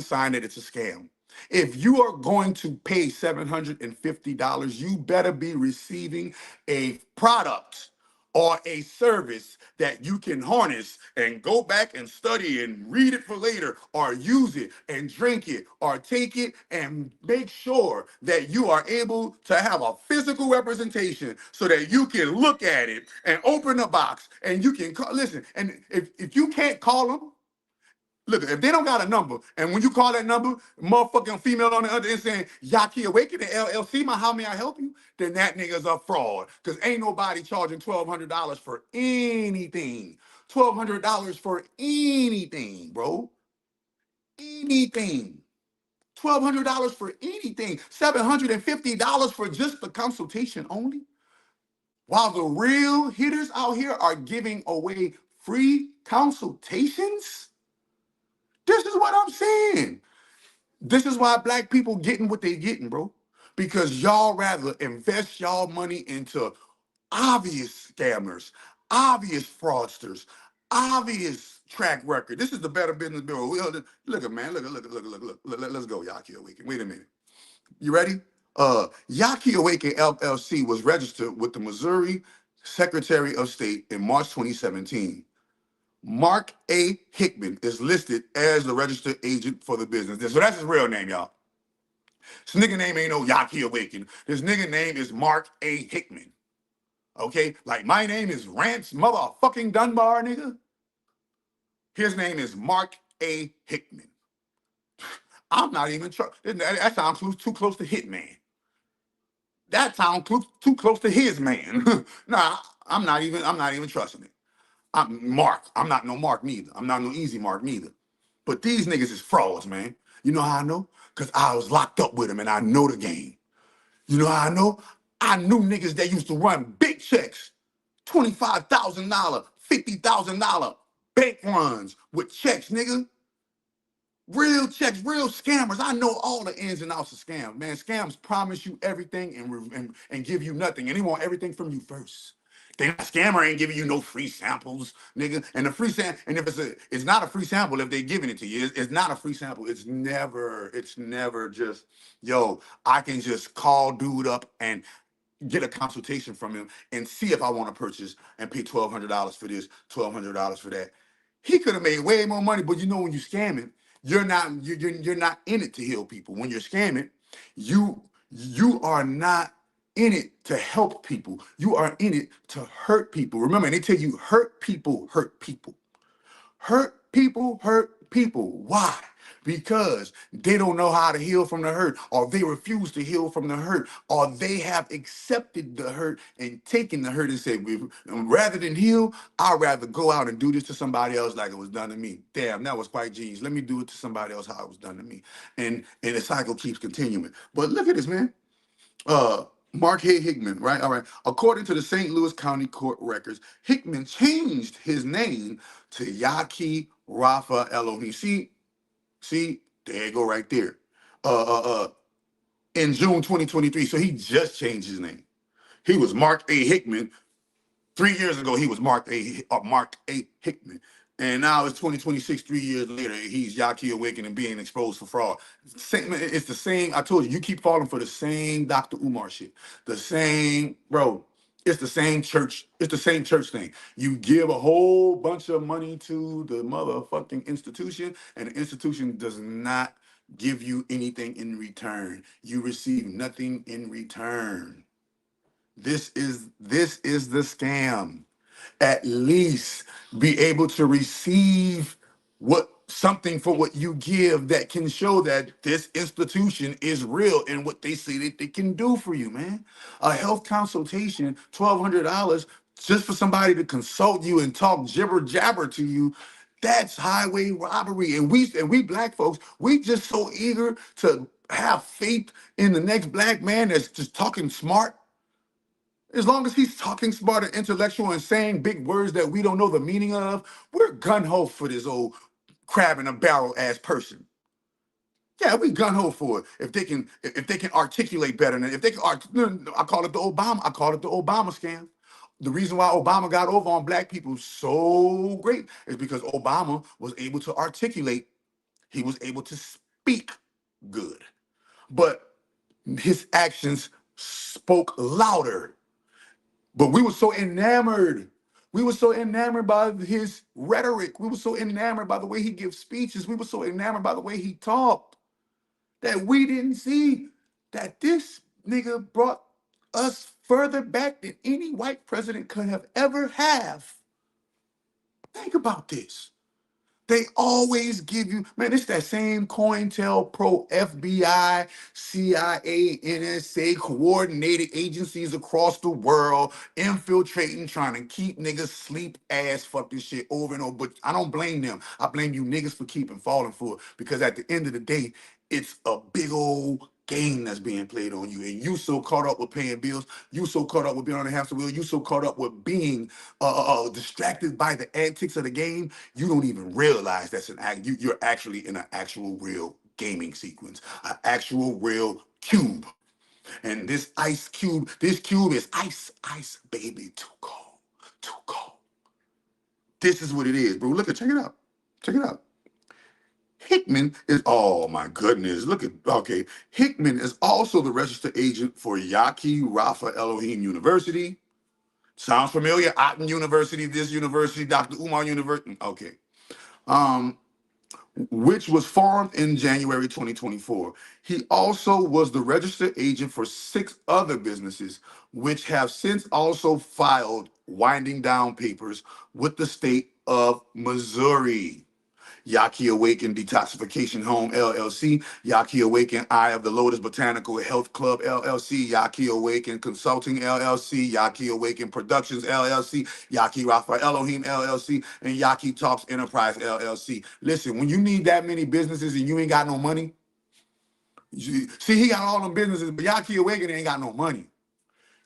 sign that it's a scam. If you are going to pay $750, you better be receiving a product or a service that you can harness and go back and study and read it for later, or use it and drink it or take it and make sure that you are able to have a physical representation so that you can look at it and open the box and you can listen. And if you can't call them, look, if they don't got a number, and when you call that number, motherfucking female on the other end saying, Yahki Awakening LLC, how may I help you? Then that nigga's a fraud. Because ain't nobody charging $1,200 for anything. $1,200 for anything, bro. Anything. $1,200 for anything. $750 for just the consultation only. While the real hitters out here are giving away free consultations? This is what I'm saying. This is why black people getting what they getting, bro. Because y'all rather invest y'all money into obvious scammers, obvious fraudsters, obvious track record. This is the Better Business Bureau. Look at man, look. Let's go, Yahki Awaken. Wait a minute. You ready? Yahki Awaken LLC was registered with the Missouri Secretary of State in March 2017. Mark A. Hickman is listed as the registered agent for the business. So that's his real name, y'all. This nigga name ain't no Yahki Awaken. This nigga name is Mark A. Hickman. Okay? Like my name is Rance motherfucking Dunbar, nigga. His name is Mark A. Hickman. I'm not even that sounds too close to Hitman. That sounds too close to his man. Nah, I'm not even trusting it. I'm Mark. I'm not no Mark neither. I'm not no easy Mark neither. But these niggas is frauds, man. You know how I know? Because I was locked up with them and I know the game. You know how I know? I knew niggas that used to run big checks, $25,000, $50,000 bank runs with checks, nigga. Real checks, real scammers. I know all the ins and outs of scams, man. Scams promise you everything and give you nothing, and they want everything from you first. The scammer ain't giving you no free samples, nigga. And the free sample, and if it's not a free sample if they giving it to you. It's not a free sample. It's never just, yo, I can just call dude up and get a consultation from him and see if I want to purchase and pay $1,200 for this, $1,200 for that. He could have made way more money, but you know when you scamming, you're not in it to heal people. When you're scamming, you are not in it to help people. You are in it to hurt people. Remember, and they tell you hurt people hurt people. Hurt people hurt people. Why? Because they don't know how to heal from the hurt, or they refuse to heal from the hurt, or they have accepted the hurt and taken the hurt and said, rather than heal, I'd rather go out and do this to somebody else like it was done to me. Damn, that was quite genius. Let me do it to somebody else how it was done to me. And the cycle keeps continuing. But look at this, man. Mark A. Hickman, right? All right. According to the St. Louis County Court records, Hickman changed his name to Yahki Rafa Elohim. See, there you go right there. In June 2023. So he just changed his name. He was Mark A. Hickman. 3 years ago, he was Mark A. Hickman. And now it's 2026, 3 years later, he's Yahki Awakening and being exposed for fraud. It's the same. I told you, you keep falling for the same Dr. Umar shit. The same, bro. It's the same church. It's the same church thing. You give a whole bunch of money to the motherfucking institution, and the institution does not give you anything in return. You receive nothing in return. This is the scam. At least be able to receive something for what you give that can show that this institution is real and what they say that they can do for you, man. A health consultation, $1,200 just for somebody to consult you and talk jibber jabber to you. That's highway robbery. And we black folks, we just so eager to have faith in the next black man that's just talking smart. As long as he's talking smart and intellectual and saying big words that we don't know the meaning of, we're gun-ho for this old crab in a barrel ass person. Yeah, we gun-ho for it. If they can articulate better than if they can I call it the Obama scam. The reason why Obama got over on black people so great is because Obama was able to articulate, he was able to speak good. But his actions spoke louder. But we were so enamored. We were so enamored by his rhetoric. We were so enamored by the way he gives speeches. We were so enamored by the way he talked that we didn't see that this nigga brought us further back than any white president could have ever have. Think about this. They always give you, man, it's that same COINTELPRO, FBI, CIA, NSA, coordinated agencies across the world, infiltrating, trying to keep niggas sleep ass fuck this shit over and over. But I don't blame them. I blame you niggas for keeping falling for it. Because at the end of the day, it's a big old game that's being played on you. And you so caught up with paying bills, you so caught up with being on the hamster wheel, you so caught up with being distracted by the antics of the game, you don't even realize that's an act. You're actually in an actual real gaming sequence, an actual real cube. And this cube is ice, baby, too cold, too cold. This is what it is, bro. Look at, check it out. Check it out. Hickman is, oh my goodness, look at, okay. Hickman is also the registered agent for Yahki Rafa Elohim University. Sounds familiar? Otten University, this university, Dr. Umar University. Okay. Um, which was formed in January 2024. He also was the registered agent for 6 other businesses, which have since also filed winding down papers with the state of Missouri. Yahki Awaken Detoxification Home LLC, Yahki Awaken Eye of the Lotus Botanical Health Club LLC, Yahki Awaken Consulting LLC, Yahki Awaken Productions LLC, Yahki Rafa Elohim LLC, and Yahki Talks Enterprise LLC. Listen, when you need that many businesses and you ain't got no money, see, he got all them businesses, but Yahki Awaken ain't got no money.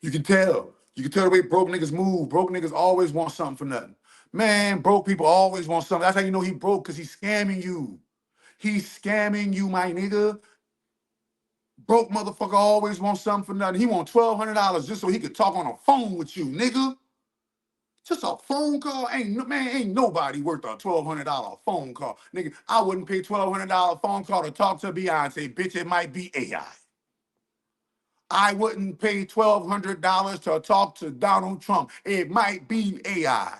You can tell. You can tell the way broke niggas move. Broke niggas always want something for nothing. Man, broke people always want something. That's how you know he broke, because he's scamming you. He's scamming you, my nigga. Broke motherfucker always wants something for nothing. He want $1,200 just so he could talk on a phone with you, nigga. Just a phone call? Ain't nobody worth a $1,200 phone call. Nigga, I wouldn't pay $1,200 phone call to talk to Beyonce. Bitch, it might be AI. I wouldn't pay $1,200 to talk to Donald Trump. It might be AI.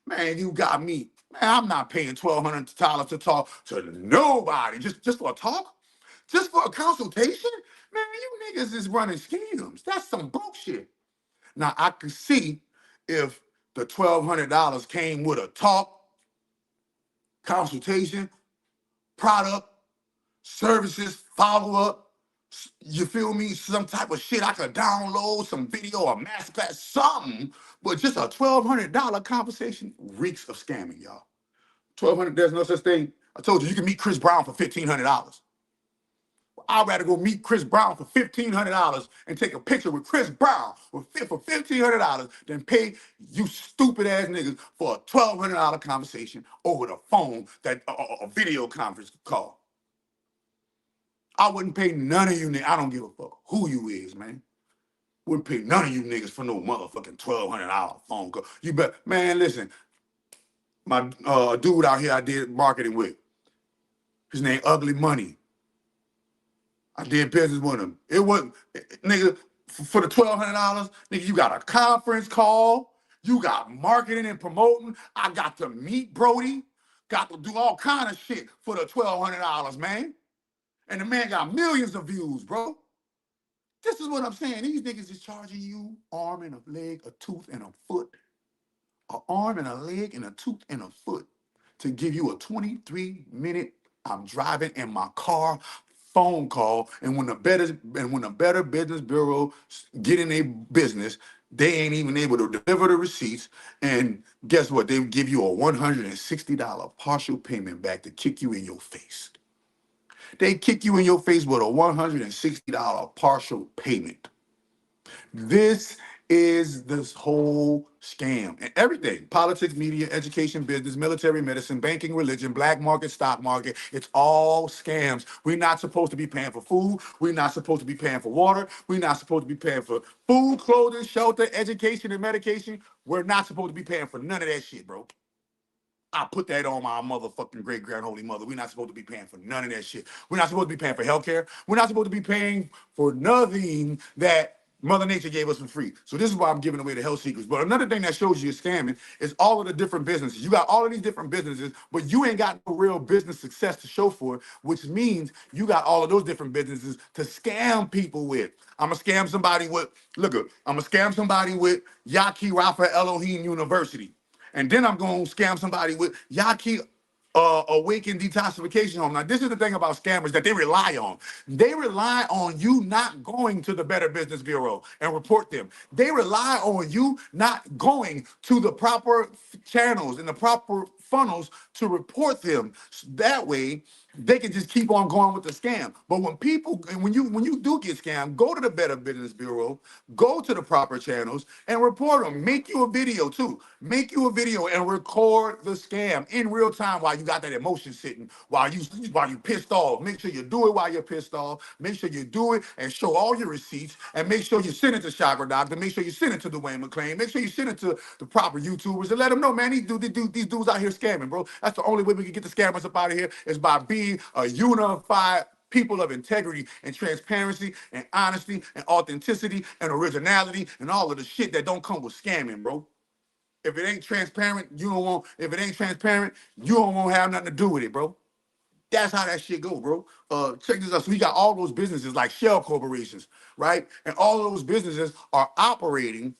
Man, you got me. Man, I'm not paying $1,200 to talk to nobody. Just for a talk? Just for a consultation? Man, you niggas is running scams. That's some broke shit. Now, I could see if the $1,200 came with a talk, consultation, product, services, follow-up, you feel me? Some type of shit I could download, some video or masterclass, something. But just a $1,200 conversation reeks of scamming, y'all. 1,200, there's no such thing. I told you, you can meet Chris Brown for $1,500. I'd rather go meet Chris Brown for $1,500 and take a picture with Chris Brown for $1,500 than pay you stupid ass niggas for a $1,200 conversation over the phone, that a video conference call. I wouldn't pay none of you niggas. I don't give a fuck who you is, man. Wouldn't pay none of you niggas for no motherfucking $1,200 phone call. You bet, man. Listen, my dude out here I did marketing with, his name Ugly Money. I did business with him. It wasn't, nigga, for the $1,200, nigga, you got a conference call, you got marketing and promoting. I got to meet Brody, got to do all kind of shit for the $1,200, man. And the man got millions of views, bro. This is what I'm saying. These niggas is charging you arm and a leg, a tooth and a foot, an arm and a leg and a tooth and a foot to give you a 23-minute, I'm driving in my car phone call. And when the Better Business Bureau get in their business, they ain't even able to deliver the receipts. And guess what? They give you a $160 partial payment back to kick you in your face. They kick you in your face with a $160 partial payment. This is this whole scam. And everything: politics, media, education, business, military, medicine, banking, religion, black market, stock market. It's all scams. We're not supposed to be paying for food. We're not supposed to be paying for water. We're not supposed to be paying for food, clothing, shelter, education, and medication. We're not supposed to be paying for none of that shit, bro. I put that on my motherfucking great grand holy mother. We're not supposed to be paying for none of that shit. We're not supposed to be paying for healthcare. We're not supposed to be paying for nothing that Mother Nature gave us for free. So this is why I'm giving away the health secrets. But another thing that shows you is scamming is all of the different businesses. You got all of these different businesses, but you ain't got no real business success to show for it, which means you got all of those different businesses to scam people with. I'm gonna scam somebody with, I'm gonna scam somebody with Yahki Rafa Elohim University. And then I'm gonna scam somebody with Yahki awaken detoxification home. Now, this is the thing about scammers that they rely on. They rely on you not going to the Better Business Bureau and report them. They rely on you not going to the proper channels and the proper funnels to report them. That way, they can just keep on going with the scam. But when you do get scammed, go to the Better Business Bureau, go to the proper channels and report them. Make you a video too. Make you a video and record the scam in real time while you got that emotion sitting, while you pissed off. Make sure you do it while you're pissed off. Make sure you do it and show all your receipts, and make sure you send it to Chakra Doctor. Make sure you send it to Dwayne McClain. Make sure you send it to the proper YouTubers and let them know, man, these dudes out here scamming, bro. That's the only way we can get the scammers up out of here is by being a unified people of integrity and transparency and honesty and authenticity and originality and all of the shit that don't come with scamming, bro. If it ain't transparent, you don't want. If it ain't transparent, you don't want to have nothing to do with it, bro. That's how that shit go, bro. Check this out. So we got all those businesses like shell corporations, right? And all of those businesses are operating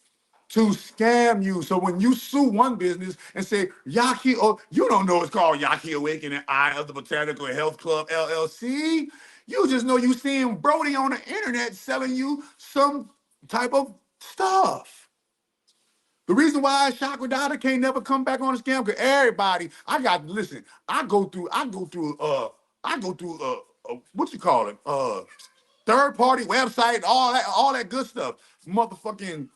to scam you. So when you sue one business and say Yahki, or you don't know it's called Yahki Awakening Eye of the Botanical Health Club LLC, you just know you seeing Brody on the internet selling you some type of stuff. The reason why Chakra Dada can't never come back on the scam, because everybody, I go through what you call it? Third party website, all that good stuff. Motherfucking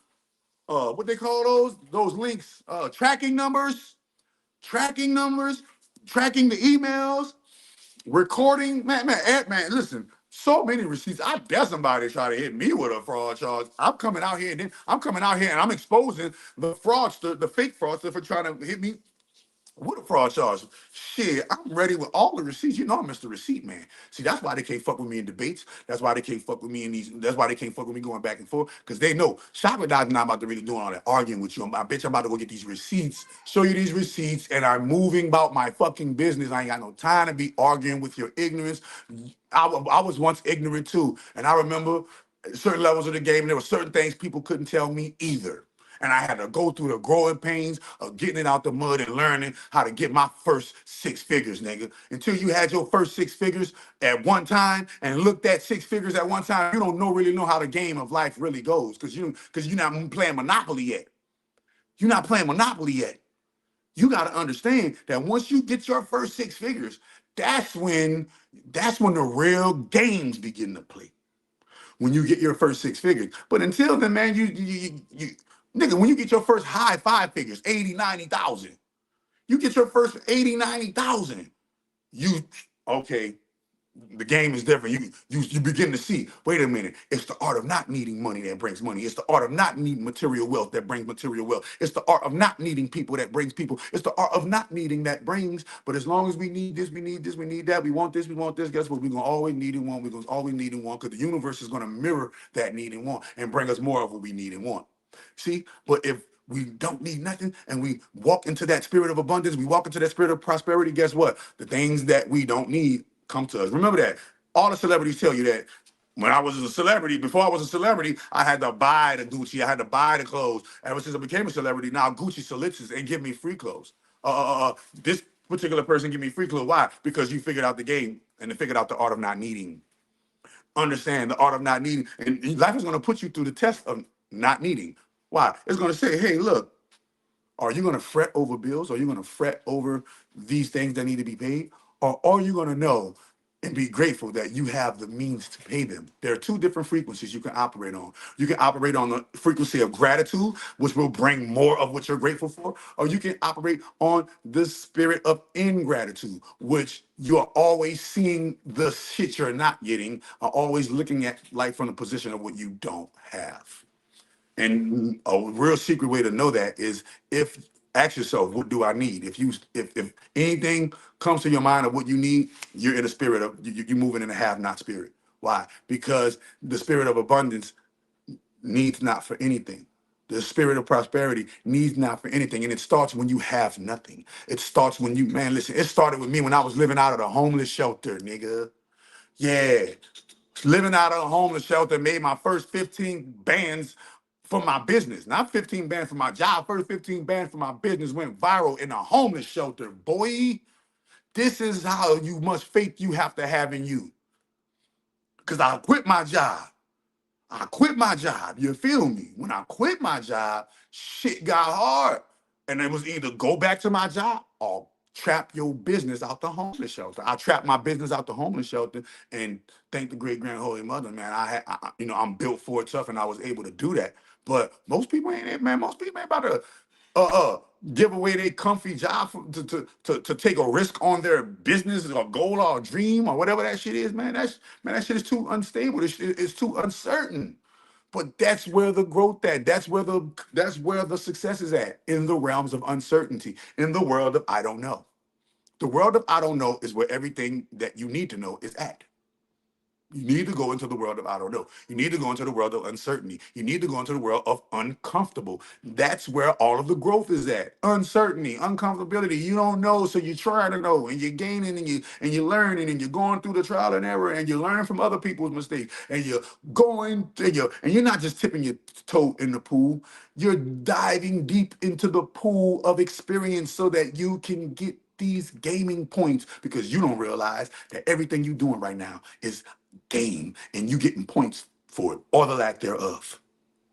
what they call those links, tracking numbers, tracking the emails, recording, man, listen, so many receipts. I dare somebody try to hit me with a fraud charge. I'm coming out here and I'm exposing the fraudster, the fake fraudster for trying to hit me with a fraud charge. Shit, I'm ready with all the receipts. You know I'm Mr. Receipt Man. See, that's why they can't fuck with me in debates. That's why they can't fuck with me in these. That's why they can't fuck with me going back and forth. Because they know Chakra Dot's not about to really doing all that arguing with you. I'm about to go get these receipts, show you these receipts, and I'm moving about my fucking business. I ain't got no time to be arguing with your ignorance. I was once ignorant too. And I remember certain levels of the game, there were certain things people couldn't tell me either. And I had to go through the growing pains of getting it out the mud and learning how to get my first 6 figures, nigga. Until you had your first 6 figures at one time and looked at 6 figures at one time, you don't really know how the game of life really goes because you're not playing Monopoly yet. You're not playing Monopoly yet. You got to understand that once you get your first 6 figures, that's when the real games begin to play. When you get your first 6 figures. But until then, man, you nigga, when you get your first high 5 figures, 80, 90,000, you get your first 80, 90,000, okay, the game is different. You begin to see, wait a minute, it's the art of not needing money that brings money. It's the art of not needing material wealth that brings material wealth. It's the art of not needing people that brings people. It's the art of not needing that brings, but as long as we need this, we need this, we need that, we want this, guess what? We're going to always need and want. We're going to always need and want because the universe is going to mirror that need and want and bring us more of what we need and want. See, but if we don't need nothing and we walk into that spirit of abundance, we walk into that spirit of prosperity, guess what? The things that we don't need come to us. Remember that. All the celebrities tell you that. When I was a celebrity, before I was a celebrity, I had to buy the Gucci. I had to buy the clothes. Ever since I became a celebrity, now Gucci solicits and give me free clothes. This particular person give me free clothes. Why? Because you figured out the game and they figured out the art of not needing. Understand the art of not needing. And life is going to put you through the test of not needing. Why? It's going to say, hey, look, are you going to fret over bills? Are you going to fret over these things that need to be paid? Or are you going to know and be grateful that you have the means to pay them? There are 2 different frequencies you can operate on. You can operate on the frequency of gratitude, which will bring more of what you're grateful for, or you can operate on the spirit of ingratitude, which you are always seeing the shit you're not getting, are always looking at life from the position of what you don't have. And a real secret way to know that is ask yourself, what do I need? If anything comes to your mind of what you need, you're in a spirit of you're moving in a have not spirit. Why? Because the spirit of abundance needs not for anything. The spirit of prosperity needs not for anything. And it starts when you have nothing. It starts when you, man, listen, it started with me when I was living out of the homeless shelter, nigga. Yeah. Living out of a homeless shelter, made my first 15 bands for my business. Not 15 bands for my job. First 15 bands for my business went viral in a homeless shelter, boy. This is how much faith you have to have in you. Because I quit my job. I quit my job. You feel me? When I quit my job, shit got hard. And it was either go back to my job or trap your business out the homeless shelter. I trapped my business out the homeless shelter, and thank the great grand holy mother, man. I'm built for it tough, and I was able to do that. But most people ain't it, man. Most people ain't about to give away their comfy job to take a risk on their business or goal or dream or whatever that shit is, man. That shit is too unstable. It's too uncertain. But that's where the growth at. That's where the success is at, in the realms of uncertainty, in the world of I don't know. The world of I don't know is where everything that you need to know is at. You need to go into the world of I don't know. You need to go into the world of uncertainty. You need to go into the world of uncomfortable. That's where all of the growth is at. Uncertainty, uncomfortability. You don't know, so you try to know, and you're gaining, and you're learning, and you're going through the trial and error, and you're learning from other people's mistakes, and you're going, and you're not just tipping your toe in the pool. You're diving deep into the pool of experience so that you can get these gaming points, because you don't realize that everything you're doing right now is game, and you getting points for it, or the lack thereof.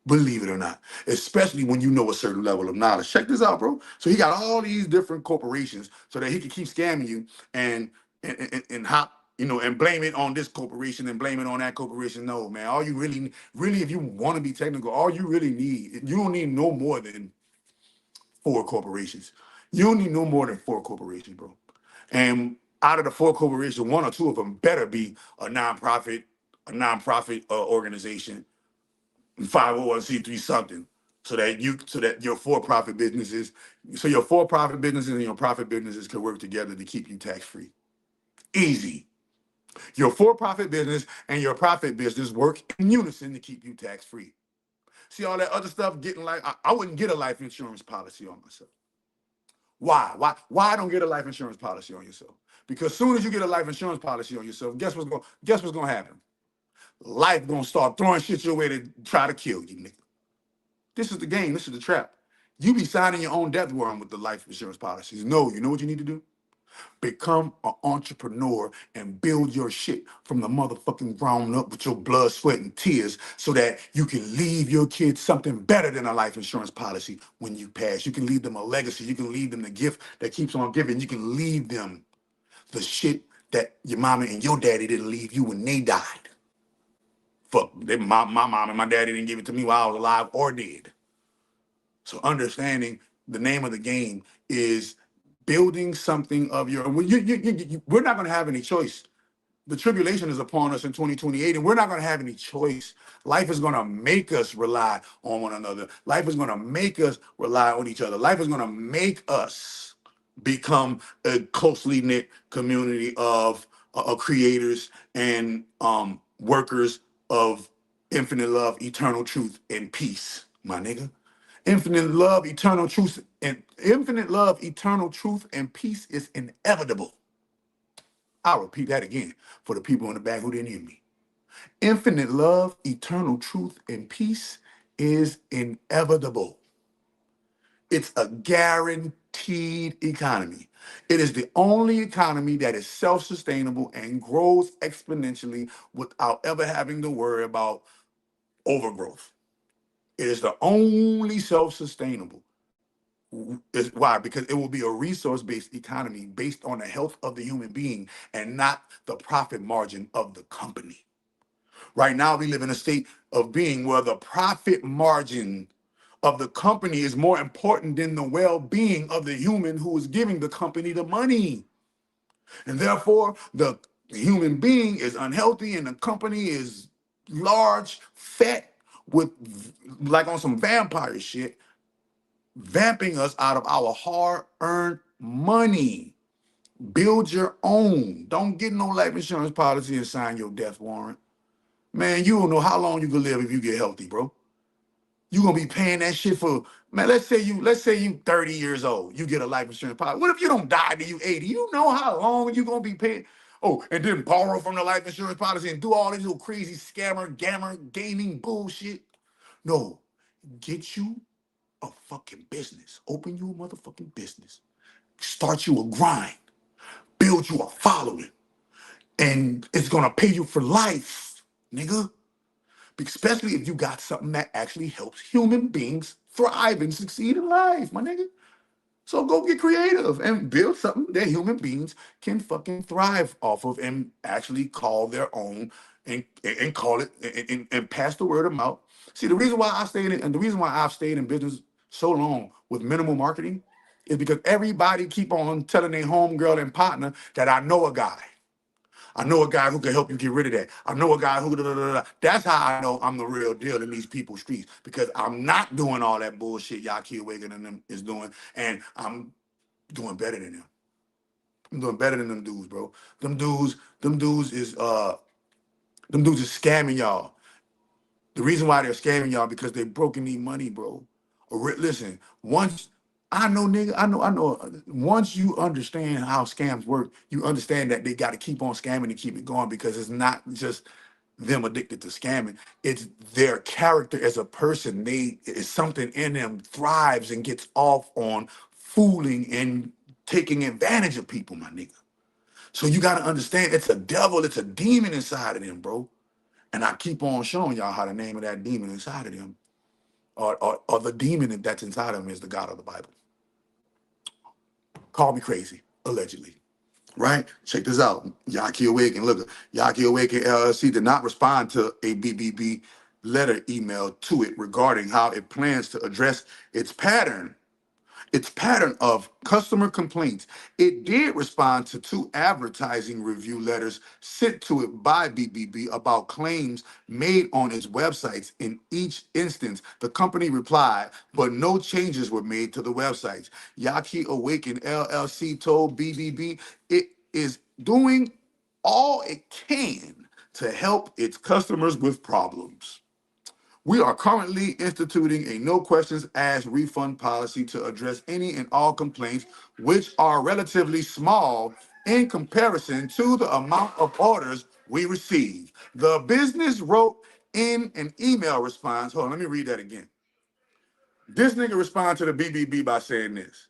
Believe it or not, especially when you know a certain level of knowledge. Check this out, bro. So he got all these different corporations so that he can keep scamming you and hop, and blame it on this corporation and blame it on that corporation. No, man. All you really, if you want to be technical, all you really need, you don't need no more than 4 corporations. You don't need no more than 4 corporations, bro. And out of the 4 corporations, 1 or 2 of them better be a nonprofit organization, 501c3 something, so that your for-profit businesses, and your profit businesses can work together to keep you tax-free. Easy. Your for-profit business and your profit business work in unison to keep you tax-free. See all that other stuff getting like I wouldn't get a life insurance policy on myself. Why? Why I don't get a life insurance policy on yourself? Because as soon as you get a life insurance policy on yourself, guess what's gonna happen? Life gonna start throwing shit your way to try to kill you, nigga. This is the game. This is the trap. You be signing your own death warrant with the life insurance policies. No, you know what you need to do? Become an entrepreneur and build your shit from the motherfucking ground up with your blood, sweat, and tears, so that you can leave your kids something better than a life insurance policy when you pass. You can leave them a legacy. You can leave them the gift that keeps on giving. You can leave them the shit that your mama and your daddy didn't leave you when they died. Fuck, my mom and my daddy didn't give it to me while I was alive or dead. So understanding the name of the game is building something of your. We're not going to have any choice. The tribulation is upon us in 2028, and we're not going to have any choice. Life is going to make us rely on one another. Life is going to make us rely on each other. Life is going to make us become a closely knit community of creators and workers of infinite love, eternal truth, and peace, my nigga. Infinite love, eternal truth, and peace is inevitable. I'll repeat that again for the people in the back who didn't hear me. Infinite love, eternal truth, and peace is inevitable. It's a guaranteed economy. It is the only economy that is self-sustainable and grows exponentially without ever having to worry about overgrowth. It is the only self-sustainable. Why? Because it will be a resource-based economy based on the health of the human being and not the profit margin of the company. Right now, we live in a state of being where the profit margin of the company is more important than the well-being of the human who is giving the company the money. And therefore, the human being is unhealthy and the company is large, fat, with like on some vampire shit, vamping us out of our hard-earned money. Build your own. Don't get no life insurance policy and sign your death warrant. Man, you don't know how long you can live if you get healthy, bro. You gonna be paying that shit for, man. Let's say you 30 years old. You get a life insurance policy. What if you don't die till you 80? You know how long you gonna be paying? Oh, and then borrow from the life insurance policy and do all these little crazy scammer, gammer, gaming bullshit. No, get you a fucking business. Open you a motherfucking business. Start you a grind. Build you a following. And it's gonna pay you for life, nigga. Especially if you got something that actually helps human beings thrive and succeed in life, my nigga. So go get creative and build something that human beings can fucking thrive off of and actually call their own and call it and pass the word of mouth. See, the reason why I stayed in and the reason why I've stayed in business so long with minimal marketing is because everybody keep on telling their homegirl and partner that I know a guy. I know a guy who can help you get rid of that. I know a guy who. Da, da, da, da. That's how I know I'm the real deal in these people's streets because I'm not doing all that bullshit Yahki Awaken and them is doing, and I'm doing better than them. I'm doing better than them dudes, bro. Them dudes is scamming y'all. The reason why they're scamming y'all because they broke and need money, bro. Listen, once I know, nigga, I know. Once you understand how scams work, you understand that they got to keep on scamming to keep it going because it's not just them addicted to scamming. It's their character as a person. They it's something in them thrives and gets off on fooling and taking advantage of people, my nigga. So you got to understand, it's a devil, it's a demon inside of them, bro. And I keep on showing y'all how the name of that demon inside of them, or the demon that's inside of them is the God of the Bible. Call me crazy, allegedly. Right? Check this out. Yahki Awaken. Look, Yahki Awaken LLC did not respond to a BBB letter email to it regarding how it plans to address its pattern of customer complaints. It did respond to 2 advertising review letters sent to it by BBB about claims made on its websites. In each instance, the company replied, but no changes were made to the websites. Yahki Awaken LLC told BBB it is doing all it can to help its customers with problems. We are currently instituting a no questions asked refund policy to address any and all complaints, which are relatively small in comparison to the amount of orders we receive. The business wrote in an email response. Hold on, let me read that again. This nigga responded to the BBB by saying this.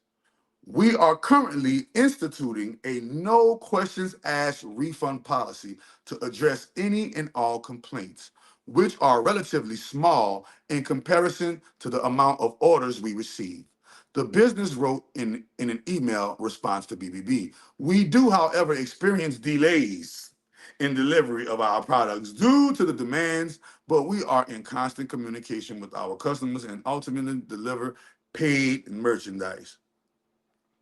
We are currently instituting a no questions asked refund policy to address any and all complaints, which are relatively small in comparison to the amount of orders we receive. The business wrote in an email response to BBB. We do, however, experience delays in delivery of our products due to the demands, but we are in constant communication with our customers and ultimately deliver paid merchandise.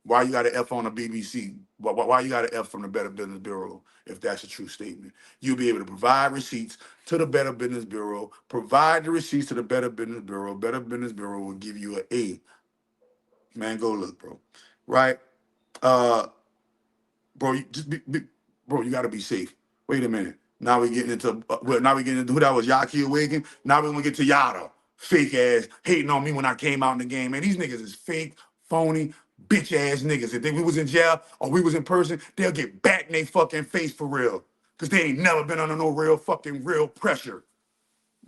Why you got an F on the BBC? Why you got an F from the Better Business Bureau if that's a true statement? You'll be able to provide receipts to the Better Business Bureau, provide the receipts to the Better Business Bureau. Better Business Bureau will give you an A. Man, go look, bro. Right? Uh, bro, bro, you got to be safe. Wait a minute. Now we getting into now we getting into who that was, Yahki Awaken. Now we gonna get to Yada, fake ass hating on me when I came out in the game. Man, these niggas is fake, phony, bitch ass niggas. If we was in jail or we was in person, they'll get back in their fucking face for real, cause they ain't never been under no real pressure.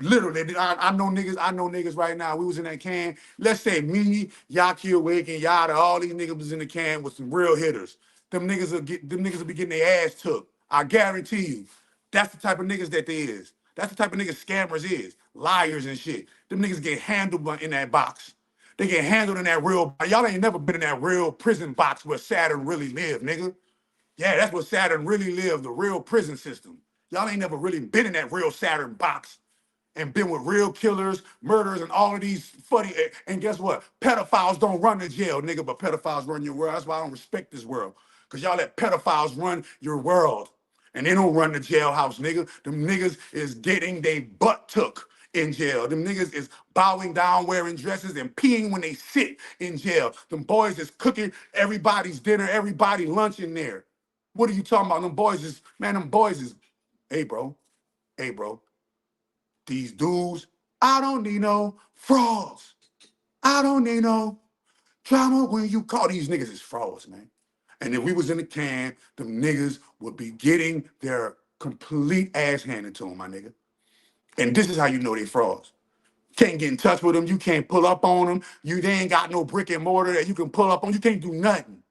Literally, I know niggas right now. We was in that can. Let's say me, Yahki Awaken, Yada, all these niggas was in the can with some real hitters. Them niggas will be getting their ass took. I guarantee you. That's the type of niggas that they is. That's the type of niggas scammers is. Liars and shit. Them niggas get handled in that box. They get handled in that real. Y'all ain't never been in that real prison box where Saturn really lived, nigga. Yeah, that's where Saturn really lived, the real prison system. Y'all ain't never really been in that real Saturn box and been with real killers, murderers, and all of these funny. And guess what? Pedophiles don't run the jail, nigga, but pedophiles run your world. That's why I don't respect this world. Because y'all let pedophiles run your world. And they don't run the jailhouse, nigga. Them niggas is getting they butt took in jail. Them niggas is bowing down, wearing dresses, and peeing when they sit in jail. Them boys is cooking everybody's dinner, everybody lunch in there. What are you talking about? Them boys is, hey, bro. These dudes I don't need no frauds. I don't need no drama when you call these niggas is frauds, man. And if we was in the can, them niggas would be getting their complete ass handed to them, my nigga. And this is how you know they frauds. Can't get in touch with them. You can't pull up on them. They ain't got no brick and mortar that you can pull up on. You can't do nothing.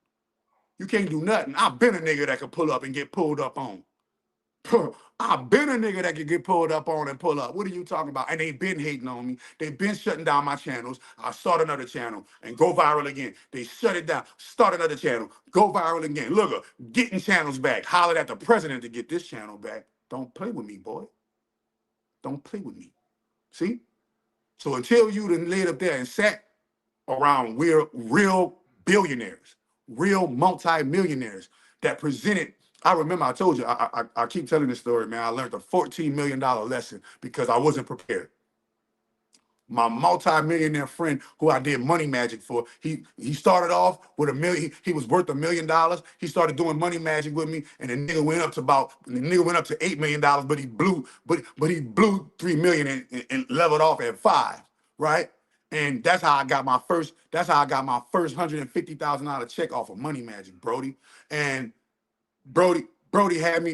You can't do nothing. I've been a nigga that could pull up and get pulled up on. I've been a nigga that could get pulled up on and pull up. What are you talking about? And they been hating on me. They been shutting down my channels. I start another channel and go viral again. They shut it down. Start another channel. Go viral again. Look, getting channels back. Hollered at the president to get this channel back. Don't play with me, boy. Don't play with me. See? So until you done laid up there and sat around real billionaires, real multi-millionaires that presented. I remember I told you, I keep telling this story, man. I learned a $14 million lesson because I wasn't prepared. My multi-millionaire friend who I did money magic for, he started off with $1 million. He was worth $1 million. He started doing money magic with me, and the nigga went up to $8 million, but he blew, he blew 3 million and leveled off at 5, right? And that's how I got my first $150,000 check off of money magic, Brody. And Brody had me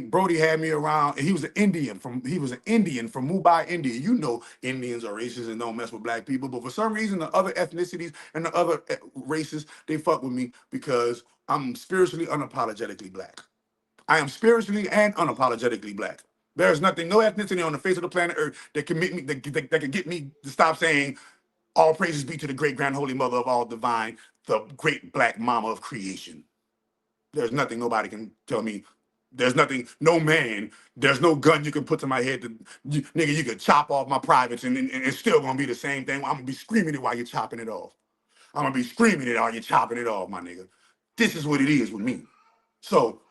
around, and he was an Indian from Mumbai, India. You know Indians are racist and don't mess with black people, but for some reason the other ethnicities and the other races, they fuck with me because I'm spiritually unapologetically black. I am spiritually and unapologetically black. There's no ethnicity on the face of the planet Earth that can make me that can get me to stop saying all praises be to the great grand holy mother of all divine, the great black mama of creation. There's nothing nobody can tell me. There's nothing, no man, there's no gun you can put to my head. Nigga, you could chop off my privates and it's still gonna be the same thing. I'm gonna be screaming it while you're chopping it off. I'm gonna be screaming it while you're chopping it off, my nigga. This is what it is with me. So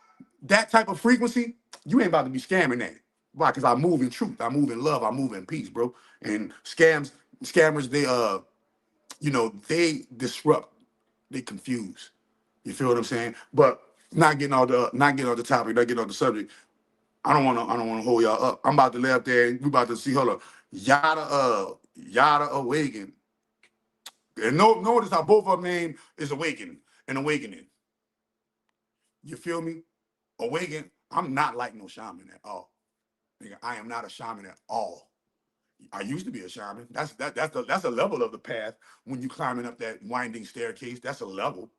that type of frequency, you ain't about to be scamming that. Why? Because I move in truth, I move in love, I move in peace, bro. And scammers, they disrupt, they confuse. You feel what I'm saying? But not getting on the topic, not getting on the subject. I don't wanna hold y'all up. I'm about to lay up there and we about to see, hold up. Yada Awaken. And notice how both of them name is Awakening and Awakening. You feel me? Awaken. I'm not like no shaman at all. Nigga, I am not a shaman at all. I used to be a shaman. That's a level of the path when you climbing up that winding staircase. That's a level.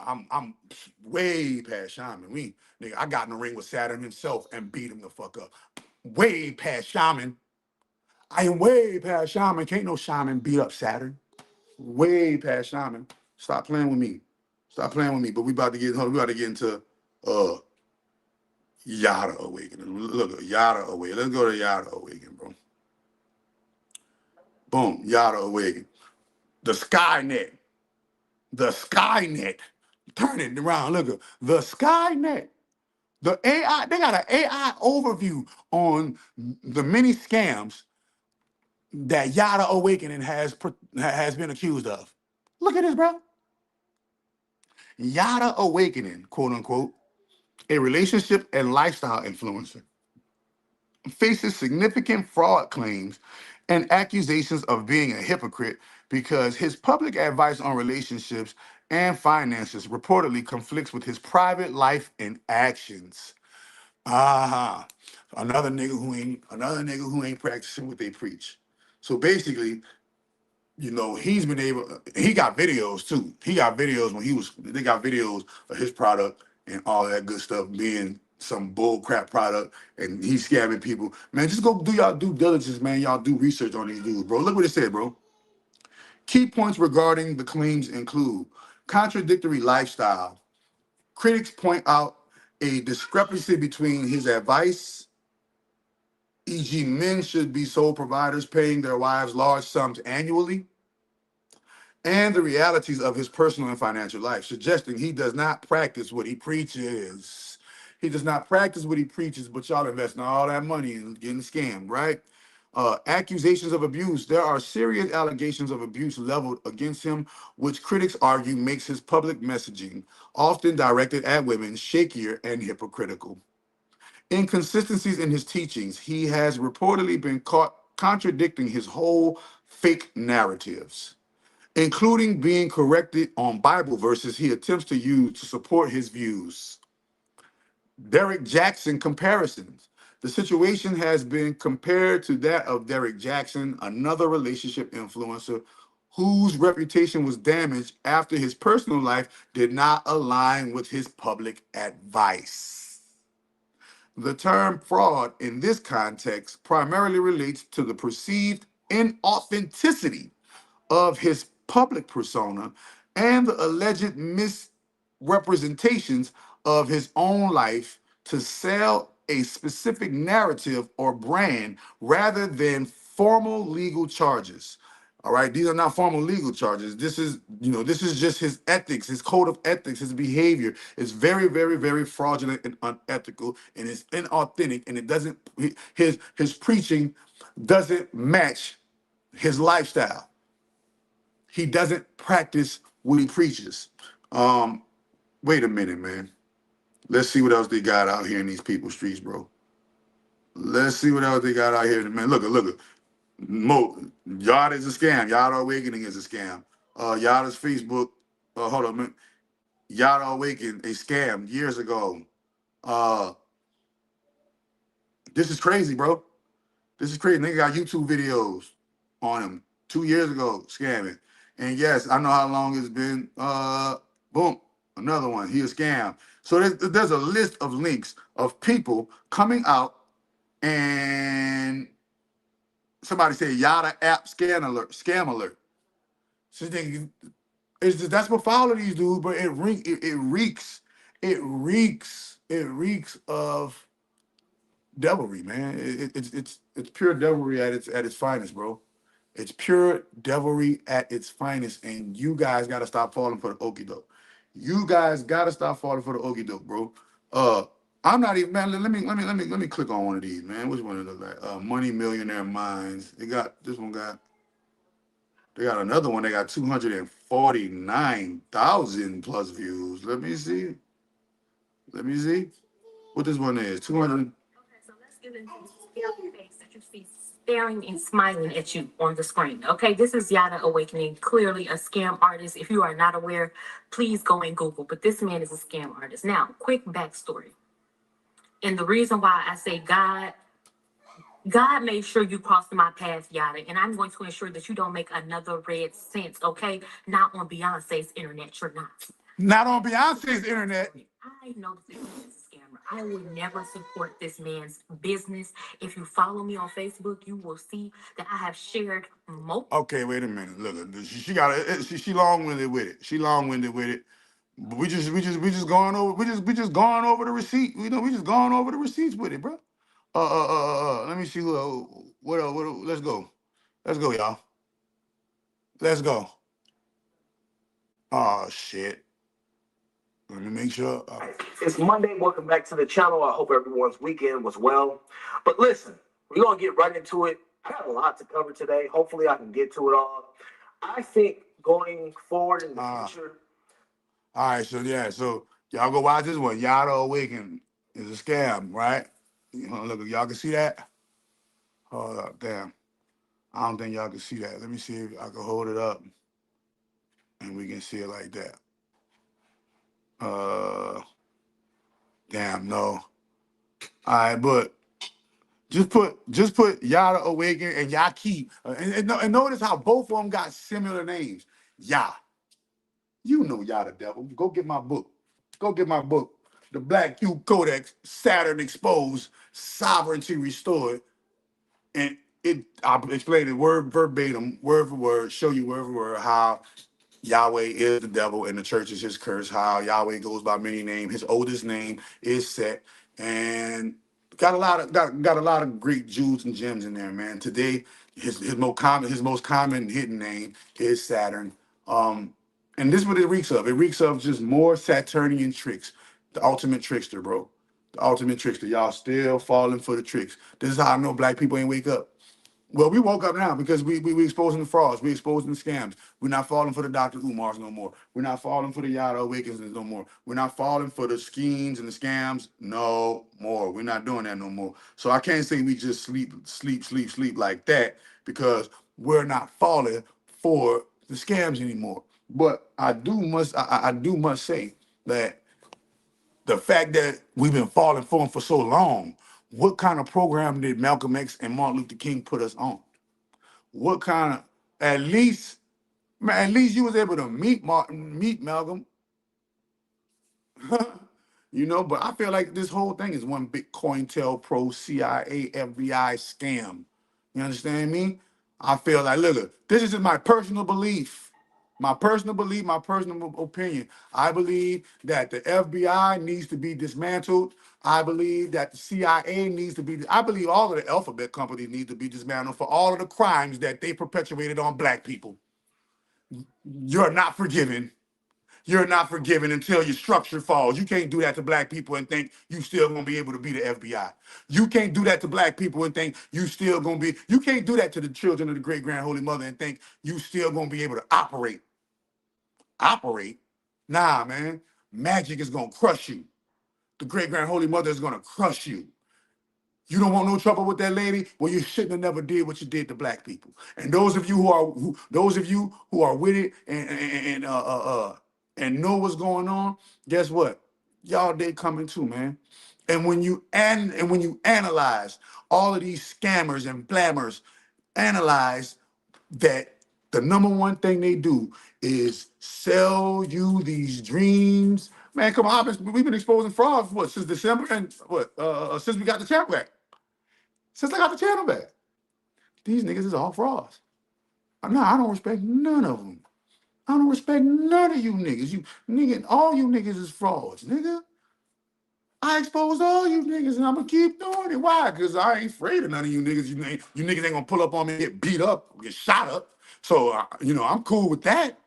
I'm way past shaman. I got in the ring with Saturn himself and beat him the fuck up. Way past shaman. I am way past shaman. Can't no shaman beat up Saturn. Way past shaman. Stop playing with me. Stop playing with me. But we about to get into Yada Awakening. Look, Yada Awakening. Let's go to Yada Awakening, bro. Boom, Yada Awakening. The Skynet. The Skynet. Turn it around. Look at the Skynet. The AI, they got an AI overview on the many scams that Yada Awakening has been accused of. Look at this, bro. Yada Awakening, quote unquote, a relationship and lifestyle influencer, faces significant fraud claims and accusations of being a hypocrite because his public advice on relationships and finances reportedly conflicts with his private life and actions. Aha. Another nigga who ain't practicing what they preach. So basically, he got videos too. He got videos they got videos of his product and all that good stuff being some bull crap product and he's scamming people. Man, just go do y'all due diligence, man. Y'all do research on these dudes, bro. Look what it said, bro. Key points regarding the claims include contradictory lifestyle. Critics point out a discrepancy between his advice, e.g., men should be sole providers paying their wives large sums annually, and the realities of his personal and financial life, suggesting he does not practice what he preaches. He does not practice what he preaches, but y'all investing all that money and getting scammed, right? Accusations of abuse. There are serious allegations of abuse leveled against him, which critics argue makes his public messaging, often directed at women, shakier and hypocritical. Inconsistencies in his teachings. He has reportedly been caught contradicting his whole fake narratives, including being corrected on Bible verses he attempts to use to support his views. Derek Jackson comparisons. The situation has been compared to that of Derek Jackson, another relationship influencer whose reputation was damaged after his personal life did not align with his public advice. The term fraud in this context primarily relates to the perceived inauthenticity of his public persona and the alleged misrepresentations of his own life to sell a specific narrative or brand rather than formal legal charges. All right, these are not formal legal charges. This is, this is just his ethics, his code of ethics, his behavior. It's very, very, very fraudulent and unethical, and it's inauthentic, and it doesn't. His preaching doesn't match his lifestyle. He doesn't practice what he preaches. Wait a minute, man. Let's see what else they got out here in these people's streets, bro. Let's see what else they got out here, man. Look. Yada is a scam. Yada Awakening is a scam. Yada's Facebook. Hold on, man. Yada Awakening, a scam years ago. This is crazy, bro. This is crazy. Nigga got YouTube videos on him 2 years ago scamming. And yes, I know how long it's been. Boom, another one. He a scam. So there's a list of links of people coming out, and somebody said Yada app scam alert. So that's what follow these dudes, but it reeks of devilry, man. It's pure devilry at its finest, bro. It's pure devilry at its finest, and you guys gotta stop falling for the okie doke. You guys gotta stop falling for the okie doke, bro. I'm not even, man. Let me click on one of these, man. Which one it look like? Money Millionaire Minds. They got this one. They got another one. They got 249,000 plus views. Let me see. What this one is. 200.
So let's get into the scary face that you see staring and smiling at you on the screen. Okay, this is Yada Awakening, clearly a scam artist. If you are not aware, please go and Google. But this man is a scam artist. Now, quick backstory. And the reason why I say God made sure you crossed my path, Yada, and I'm going to ensure that you don't make another red cent, okay? Not on Beyonce's internet, you're not.
Not on Beyonce's internet.
I know this man is a scammer. I would never support this man's business. If you follow me on Facebook, you will see that I have shared multiple.
Okay, wait a minute. Look, she got it. She long-winded with it. But we just going over. We just going over the receipt. We just going over the receipts with it, bro. Let me see what let's go. Let's go, y'all. Let's go. Oh shit. Let me make sure.
It's Monday. Welcome back to the channel. I hope everyone's weekend was well. But listen, we're going to get right into it. I got a lot to cover today. Hopefully I can get to it all. I think going forward in the future.
All right, so y'all go watch this one. Yada Awakening is a scam, right? Look, y'all can see that? Hold up, damn. I don't think y'all can see that. Let me see if I can hold it up and we can see it like that. Damn, no. All right, but just put Yada Awaken and Yahki, and notice how both of them got similar names. You know Yada Devil. Go get my book. The Black Cube Codex, Saturn Exposed, Sovereignty Restored, and I'll explain it word verbatim, word for word, show you word for word how Yahweh is the devil and the church is his curse, how Yahweh goes by many names. His oldest name is Set, and got a lot of great jewels and gems in there, man. Today, his most common hidden name is Saturn. And this is what it reeks of. It reeks of just more Saturnian tricks. The ultimate trickster, bro. The ultimate trickster. Y'all still falling for the tricks. This is how I know black people ain't wake up. Well, we woke up now because we exposing the frauds, we exposing the scams. We're not falling for the Dr. Umars no more. We're not falling for the Yada Awakens no more. We're not falling for the schemes and the scams no more. We're not doing that no more. So I can't say we just sleep like that because we're not falling for the scams anymore. But I do must say that the fact that we've been falling for them for so long, what kind of program did Malcolm X and Martin Luther King put us on? What kind of, at least, man, at least you was able to meet Malcolm, you know. But I feel like this whole thing is one big COINTELPRO, CIA, FBI scam. You understand me? I feel like, look, this is just my personal belief. My personal opinion. I believe that the FBI needs to be dismantled. I believe that the CIA needs to be, I believe all of the alphabet companies need to be dismantled for all of the crimes that they perpetuated on black people. You're not forgiven. You're not forgiven until your structure falls. You can't do that to black people and think you still gonna be able to be the FBI. You can't do that to black people and think you still gonna be, you can't do that to the children of the great grand holy mother and think you still gonna be able to operate. Nah, man. Magic is gonna crush you. The great grand holy mother is gonna crush you. You don't want no trouble with that lady? Well, you shouldn't have never did what you did to black people. And those of you who are with it and know what's going on, guess what? Y'all day coming too, man. And when you analyze all of these scammers and blammers, analyze that the number one thing they do is sell you these dreams. Man, come on, we've been exposing fraud for what, since December, and what since we got the channel back. Since I got the channel back, these niggas is all frauds. No, I don't respect none of them. I don't respect none of you niggas. You nigga, all you niggas is frauds, nigga. I exposed all you niggas, and I'm gonna keep doing it. Why? Because I ain't afraid of none of you niggas. You niggas ain't gonna pull up on me and get beat up, or get shot up. So I'm cool with that.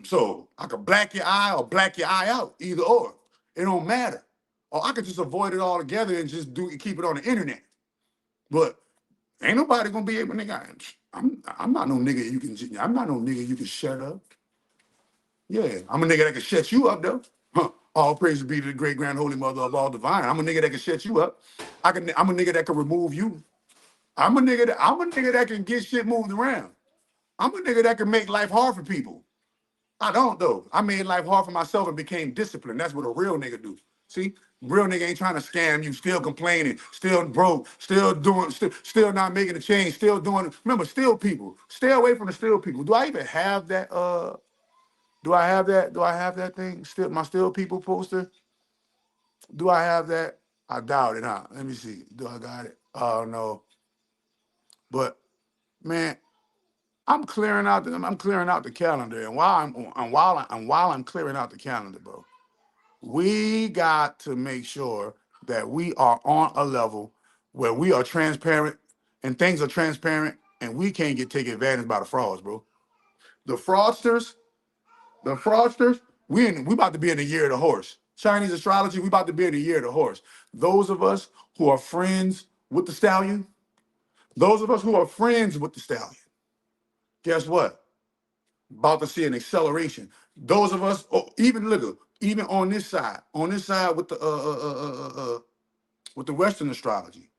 So I could black your eye or black your eye out, either or. It don't matter. Or I could just avoid it all together and just keep it on the internet. But ain't nobody gonna be able, nigga. I'm not no nigga you can shut up. Yeah, I'm a nigga that can shut you up though. Huh. All praise be to the great grand holy mother of all divine. I'm a nigga that can shut you up. I'm a nigga that can remove you. I'm a nigga that can get shit moved around. I'm a nigga that can make life hard for people. I don't though. I made life hard for myself and became disciplined. That's what a real nigga do. See, real nigga ain't trying to scam you, still complaining, still broke, still doing, still not making a change, still doing. Remember, still people. Stay away from the still people. Do I even have that? Do I have that? Do I have that thing? Still, my still people poster. Do I have that? I doubt it. Huh? Let me see. Do I got it? Oh no. But man, I'm clearing out the calendar, and while I'm clearing out the calendar, bro, we got to make sure that we are on a level where we are transparent and things are transparent, and we can't get taken advantage by the frauds, bro. The fraudsters, we about to be in the year of the horse. Chinese astrology, we about to be in the year of the horse. Those of us who are friends with the stallion, guess what? About to see an acceleration. Those of us, even look, even on this side with the Western astrology,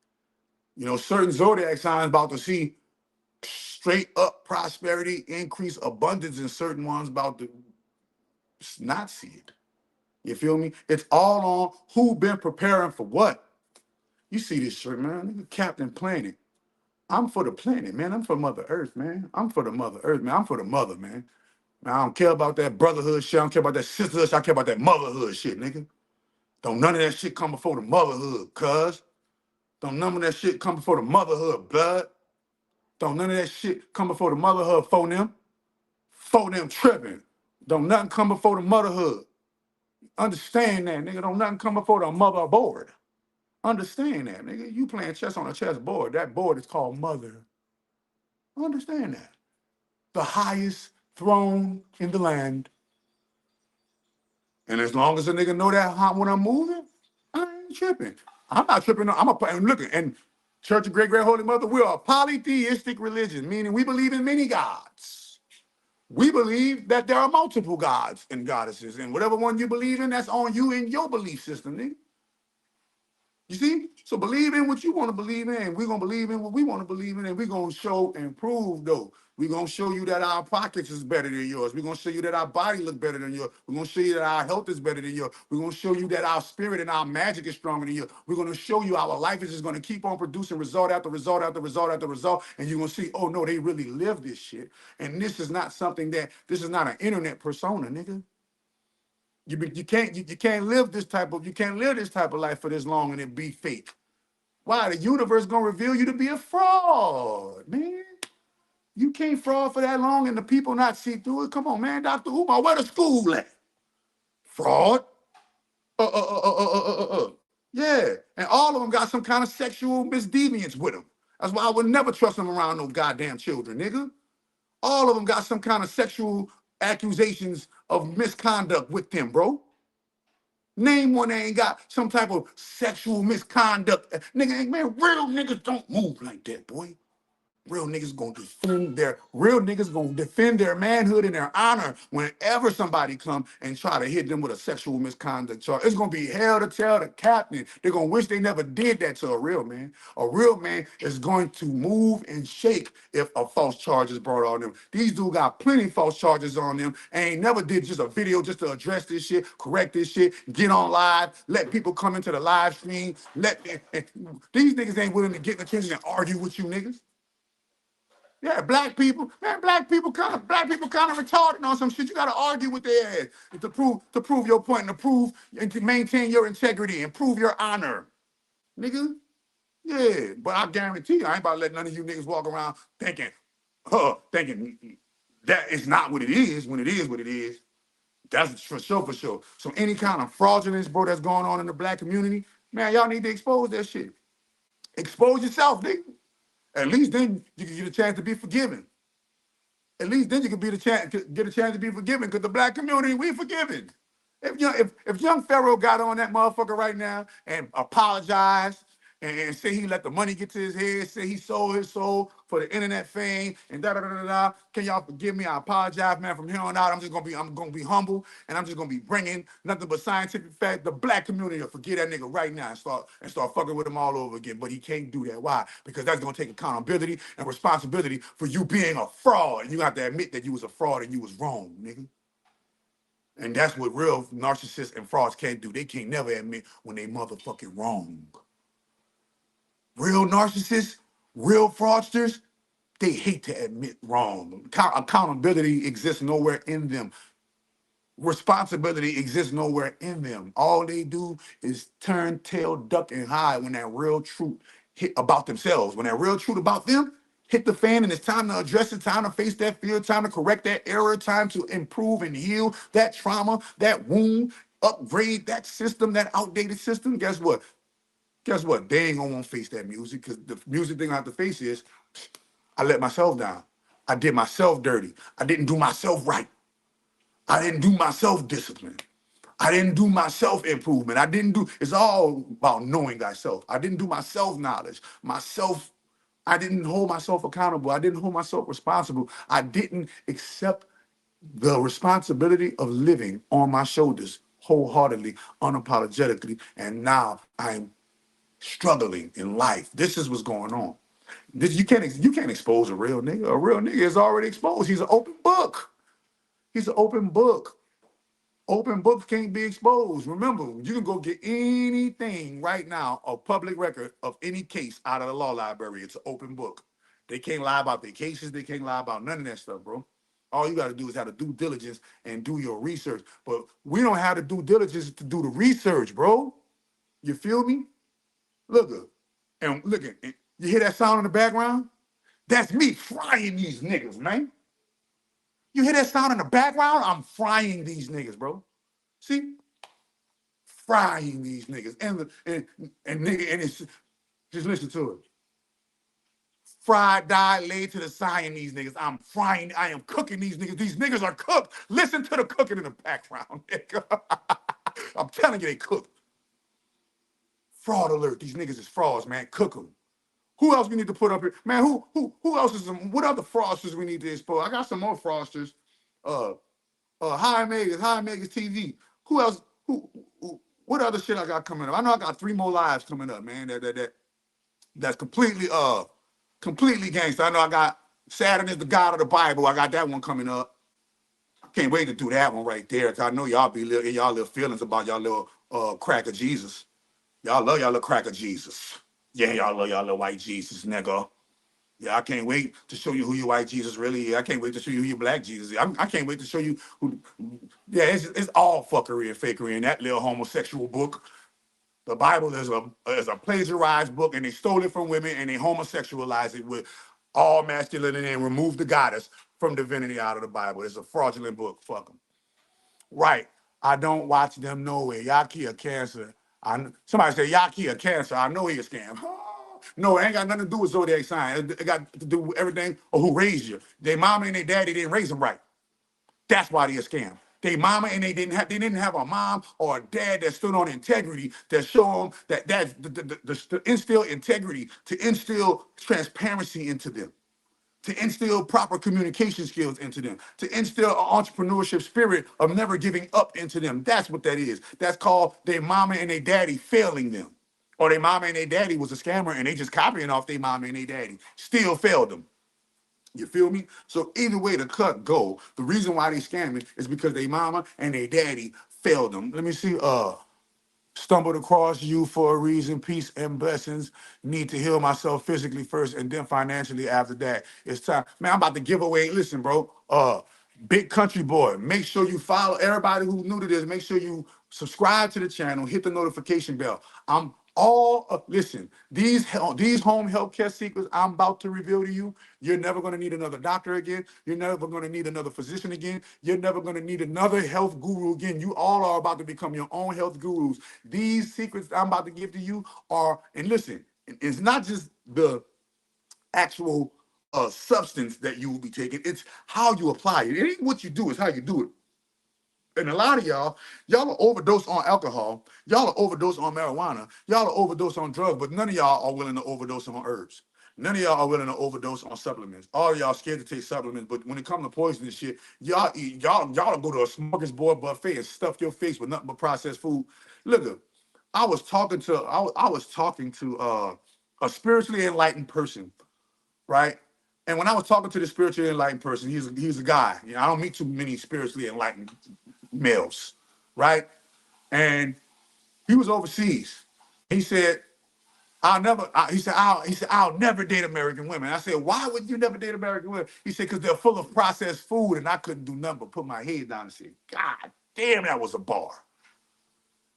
certain zodiac signs about to see straight up prosperity, increase, abundance, and certain ones about to not see it. You feel me? It's all on who been preparing for what. You see this shirt, man? Captain Planet. I'm for the planet, man. I'm for Mother Earth, man. I'm for the Mother Earth, man. I'm for the mother, man. I don't care about that brotherhood shit. I don't care about that sisterhood shit. I care about that motherhood shit, nigga. Don't none of that shit come before the motherhood, cuz. Don't none of that shit come before the motherhood, blood. Don't none of that shit come before the motherhood, for them. For them tripping. Don't nothing come before the motherhood. Understand that, nigga. Don't nothing come before the motherboard. Understand that, nigga. You playing chess on a chessboard. That board is called mother. Understand that. The highest throne in the land. And as long as a nigga know that when I'm moving, I ain't tripping. I'm not tripping. I'm a and look and Church of Great Great Holy Mother, we are a polytheistic religion, meaning we believe in many gods. We believe that there are multiple gods and goddesses, and whatever one you believe in, that's on you and your belief system, nigga. You see? So believe in what you want to believe in, and we're going to believe in what we want to believe in, and we're going to show and prove, though. We're going to show you that our pockets is better than yours. We're going to show you that our body looks better than yours. We're going to show you that our health is better than yours. We're going to show you that our spirit and our magic is stronger than yours. We're going to show you our life is just going to keep on producing result after result after result after result, and you're going to see, oh, no, they really live this shit. And this is not something this is not an internet persona, nigga. You can't live this type of life for this long and it be fake. Why? The universe gonna reveal you to be a fraud, man. You can't fraud for that long and the people not see through it. Come on, man. Dr. Umar, where the school at? Fraud. Yeah. And all of them got some kind of sexual misdeviance with them. That's why I would never trust them around no goddamn children, nigga. All of them got some kind of sexual accusations of misconduct with them, bro. Name one that ain't got some type of sexual misconduct. Nigga, man, real niggas don't move like that, boy. Real niggas gonna defend their manhood and their honor whenever somebody come and try to hit them with a sexual misconduct charge. It's gonna be hell to tell the captain. They're gonna wish they never did that to a real man. A real man is going to move and shake if a false charge is brought on them. These dudes got plenty false charges on them and ain't never did just a video just to address this shit, correct this shit, get on live, let people come into the live stream. These niggas ain't willing to get in the kitchen and argue with you niggas. Yeah, black people kind of retarded on some shit. You gotta argue with their ass to prove your point and to maintain your integrity and prove your honor. Nigga. Yeah, but I guarantee you, I ain't about to let none of you niggas walk around thinking that it's not what it is when it is what it is. That's for sure, for sure. So any kind of fraudulence, bro, that's going on in the black community, man, y'all need to expose that shit. Expose yourself, nigga. At least then you can get a chance to be forgiven. At least then you can get a chance to be forgiven because the black community, we forgiven. If young Pharaoh got on that motherfucker right now and apologized and say he let the money get to his head, say he sold his soul for the internet fame and da da da da da. Can y'all forgive me? I apologize, man. From here on out, I'm gonna be humble and I'm just gonna be bringing nothing but scientific fact. The black community will forget that nigga right now and start fucking with him all over again. But he can't do that. Why? Because that's gonna take accountability and responsibility for you being a fraud. And you have to admit that you was a fraud and you was wrong, nigga. And that's what real narcissists and frauds can't do. They can't never admit when they motherfucking wrong. Real narcissists, real fraudsters, they hate to admit wrong. Accountability exists nowhere in them. Responsibility exists nowhere in them. All they do is turn, tail, duck, and hide when that real truth hit about themselves. When that real truth about them hit the fan and it's time to address it, time to face that fear, time to correct that error, time to improve and heal that trauma, that wound, upgrade that system, that outdated system. Guess what? They ain't gonna want to face that music because the music they're gonna have to face is I let myself down. I did myself dirty. I didn't do myself right. I didn't do myself discipline. I didn't do myself improvement. It's all about knowing thyself. I didn't do myself knowledge. I didn't hold myself accountable. I didn't hold myself responsible. I didn't accept the responsibility of living on my shoulders wholeheartedly, unapologetically, and now I'm struggling in life. This is what's going on. You can't expose a real nigga. A real nigga is already exposed. He's an open book. He's an open book. Open books can't be exposed. Remember, you can go get anything right now, a public record of any case out of the law library. It's an open book. They can't lie about their cases. They can't lie about none of that stuff, bro. All you got to do is have the due diligence and do your research. But we don't have the due diligence to do the research, bro. You feel me? Look, and look, you hear that sound in the background? That's me frying these niggas, man. You hear that sound in the background? I'm frying these niggas, bro. See? Frying these niggas. And it's just listen to it. Fried, dyed, laid to the side these niggas. I'm frying, I am cooking these niggas. These niggas are cooked. Listen to the cooking in the background, nigga. I'm telling you, they cook. Fraud alert. These niggas is frauds, man. Cook them. Who else we need to put up here? Man, who else is some, what other fraudsters we need to expose? I got some more fraudsters. Uh High Megas TV. Who else? What other shit I got coming up? I know I got 3 more lives coming up, man. That's completely gangster. I know I got Saturn is the God of the Bible. I got that one coming up. I can't wait to do that one right there. Cause I know y'all be in y'all little feelings about y'all little crack of Jesus. Y'all love y'all little crack of Jesus. Yeah, y'all love y'all little white Jesus, nigga. Yeah, I can't wait to show you who your white Jesus really is. I can't wait to show you who your black Jesus is. I can't wait to show you who. Yeah, it's all fuckery and fakery in that little homosexual book. The Bible is a plagiarized book, and they stole it from women, and they homosexualized it with all masculinity and removed the goddess from divinity out of the Bible. It's a fraudulent book. Fuck them. Right. I don't watch them no way. Yahki a cancer. Somebody say Yahki a cancer. I know he a scam. No, it ain't got nothing to do with zodiac sign. It got to do with everything or who raised you. Their mama and their daddy didn't raise them right. That's why they a scam. They mama and they didn't have a mom or a dad that stood on integrity that show them to instill integrity, to instill transparency into them, to instill proper communication skills into them, to instill an entrepreneurship spirit of never giving up into them. That's what that is. That's called their mama and their daddy failing them. Or their mama and their daddy was a scammer and they just copying off their mama and their daddy. Still failed them. You feel me? So either way the cut go, the reason why they scamming is because their mama and their daddy failed them. Let me see. Stumbled across you for a reason. Peace and blessings. Need to heal myself physically first and then financially after that. It's time. Man, I'm about to give away. Listen, bro. Big Country Boy. Make sure you follow everybody who's new to this. Make sure you subscribe to the channel. Hit the notification bell. I'm all listen, these home health care secrets I'm about to reveal to you, you're never going to need another doctor again. You're never going to need another physician again. You're never going to need another health guru again. You all are about to become your own health gurus. These secrets I'm about to give to you are, and listen, it's not just the actual substance that you will be taking, it's how you apply it. It ain't what you do, it's how you do it. And a lot of y'all are overdose on alcohol. Y'all are overdose on marijuana. Y'all are overdose on drugs, but none of y'all are willing to overdose on herbs. None of y'all are willing to overdose on supplements. All of y'all scared to take supplements, but when it comes to poison and shit, y'all go to a smorgasbord buffet and stuff your face with nothing but processed food. Look, I was talking to a spiritually enlightened person, right? And when I was talking to the spiritually enlightened person, he's a guy. You know, I don't meet too many spiritually enlightened males, right? And he was overseas. He said, I'll never date American women. I said, why would you never date American women? He said, because they're full of processed food, and I couldn't do nothing but put my head down and say, God damn, that was a bar.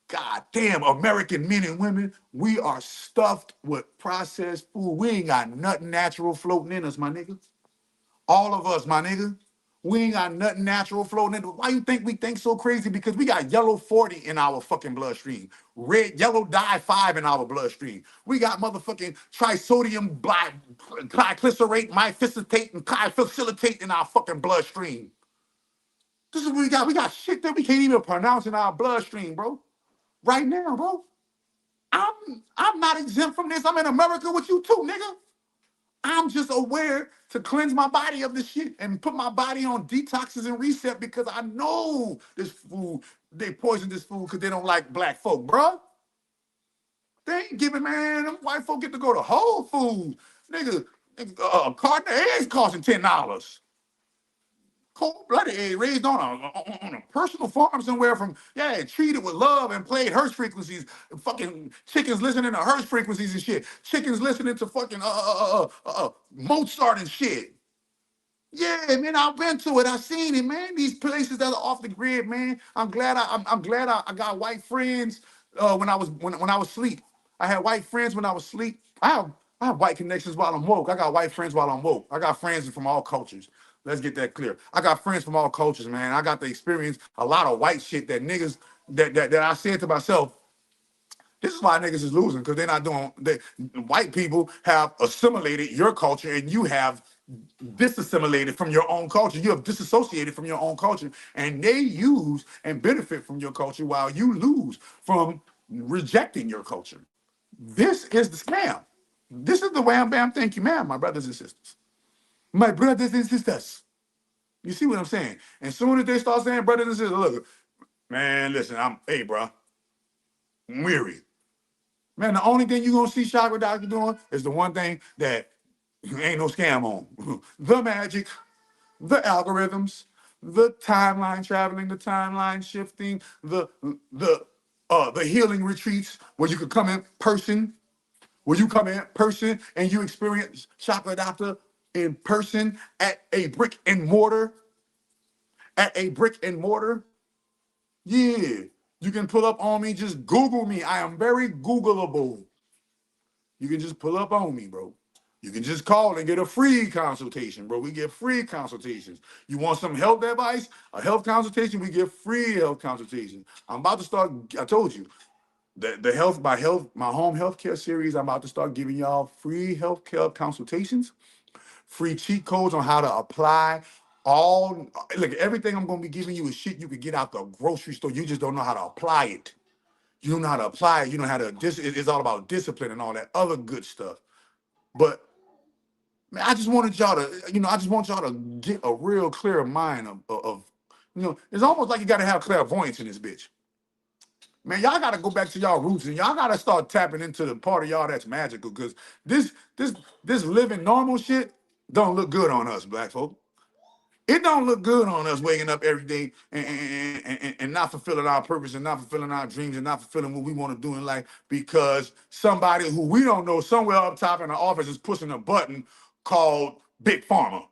God damn, American men and women, we are stuffed with processed food. We ain't got nothing natural floating in us, my nigga. All of us, my nigga. We ain't got nothing natural floating in. Why you think we think so crazy? Because we got yellow 40 in our fucking bloodstream. Yellow dye 5 in our bloodstream. We got motherfucking trisodium glycerate, myficitate, and glyphosilitate in our fucking bloodstream. This is what we got. We got shit that we can't even pronounce in our bloodstream, bro. Right now, bro. I'm not exempt from this. I'm in America with you too, nigga. I'm just aware to cleanse my body of this shit and put my body on detoxes and reset because I know this food, they poison this food because they don't like black folk, bruh. They ain't giving, man, them white folk get to go to Whole Foods. Nigga, a carton of eggs costing $10. Cold-blooded egg raised on a personal farm somewhere from, treated with love and played Hertz frequencies. Fucking chickens listening to Hertz frequencies and shit. Chickens listening to fucking Mozart and shit. Yeah, man, I've been to it. I seen it, man. These places that are off the grid, man. I'm glad I got white friends when I was asleep. I had white friends when I was asleep. I have white connections while I'm woke. I got white friends while I'm woke. I got friends from all cultures. Let's get that clear. I got friends from all cultures, man. I got to experience a lot of white shit that niggas that I said to myself, this is why niggas is losing, because they're not doing. White people have assimilated your culture, and you have disassimilated from your own culture. You have disassociated from your own culture, and they use and benefit from your culture while you lose from rejecting your culture. This is the scam. This is the wham bam thank you, ma'am, my brothers and sisters. My brothers and sisters. You see what I'm saying? And soon as they start saying brothers and sisters, look, man, listen, hey, bro, I'm weary. Man, the only thing you're going to see Chakra Doctor doing is the one thing that ain't no scam on. The magic, the algorithms, the timeline traveling, the timeline shifting, the healing retreats where you could come in person, and you experience Chakra Doctor in person at a brick and mortar, Yeah, you can pull up on me. Just Google me. I am very Googleable. You can just pull up on me, bro. You can just call and get a free consultation, bro. We get free consultations. You want some health advice, a health consultation, we get free health consultation. I'm about to start, I told you, my home healthcare series, I'm about to start giving y'all free healthcare consultations, free cheat codes on how to apply everything I'm gonna be giving you is shit you could get out the grocery store. You just don't know how to apply it. You don't know how to apply it. You know how to it's all about discipline and all that other good stuff. But man, I just wanted y'all to, I just want y'all to get a real clear mind of it's almost like you gotta have clairvoyance in this bitch. Man, y'all gotta go back to y'all roots and y'all gotta start tapping into the part of y'all that's magical because this living normal shit don't look good on us, black folk. It don't look good on us waking up every day and not fulfilling our purpose and not fulfilling our dreams and not fulfilling what we want to do in life because somebody who we don't know somewhere up top in the office is pushing a button called Big Pharma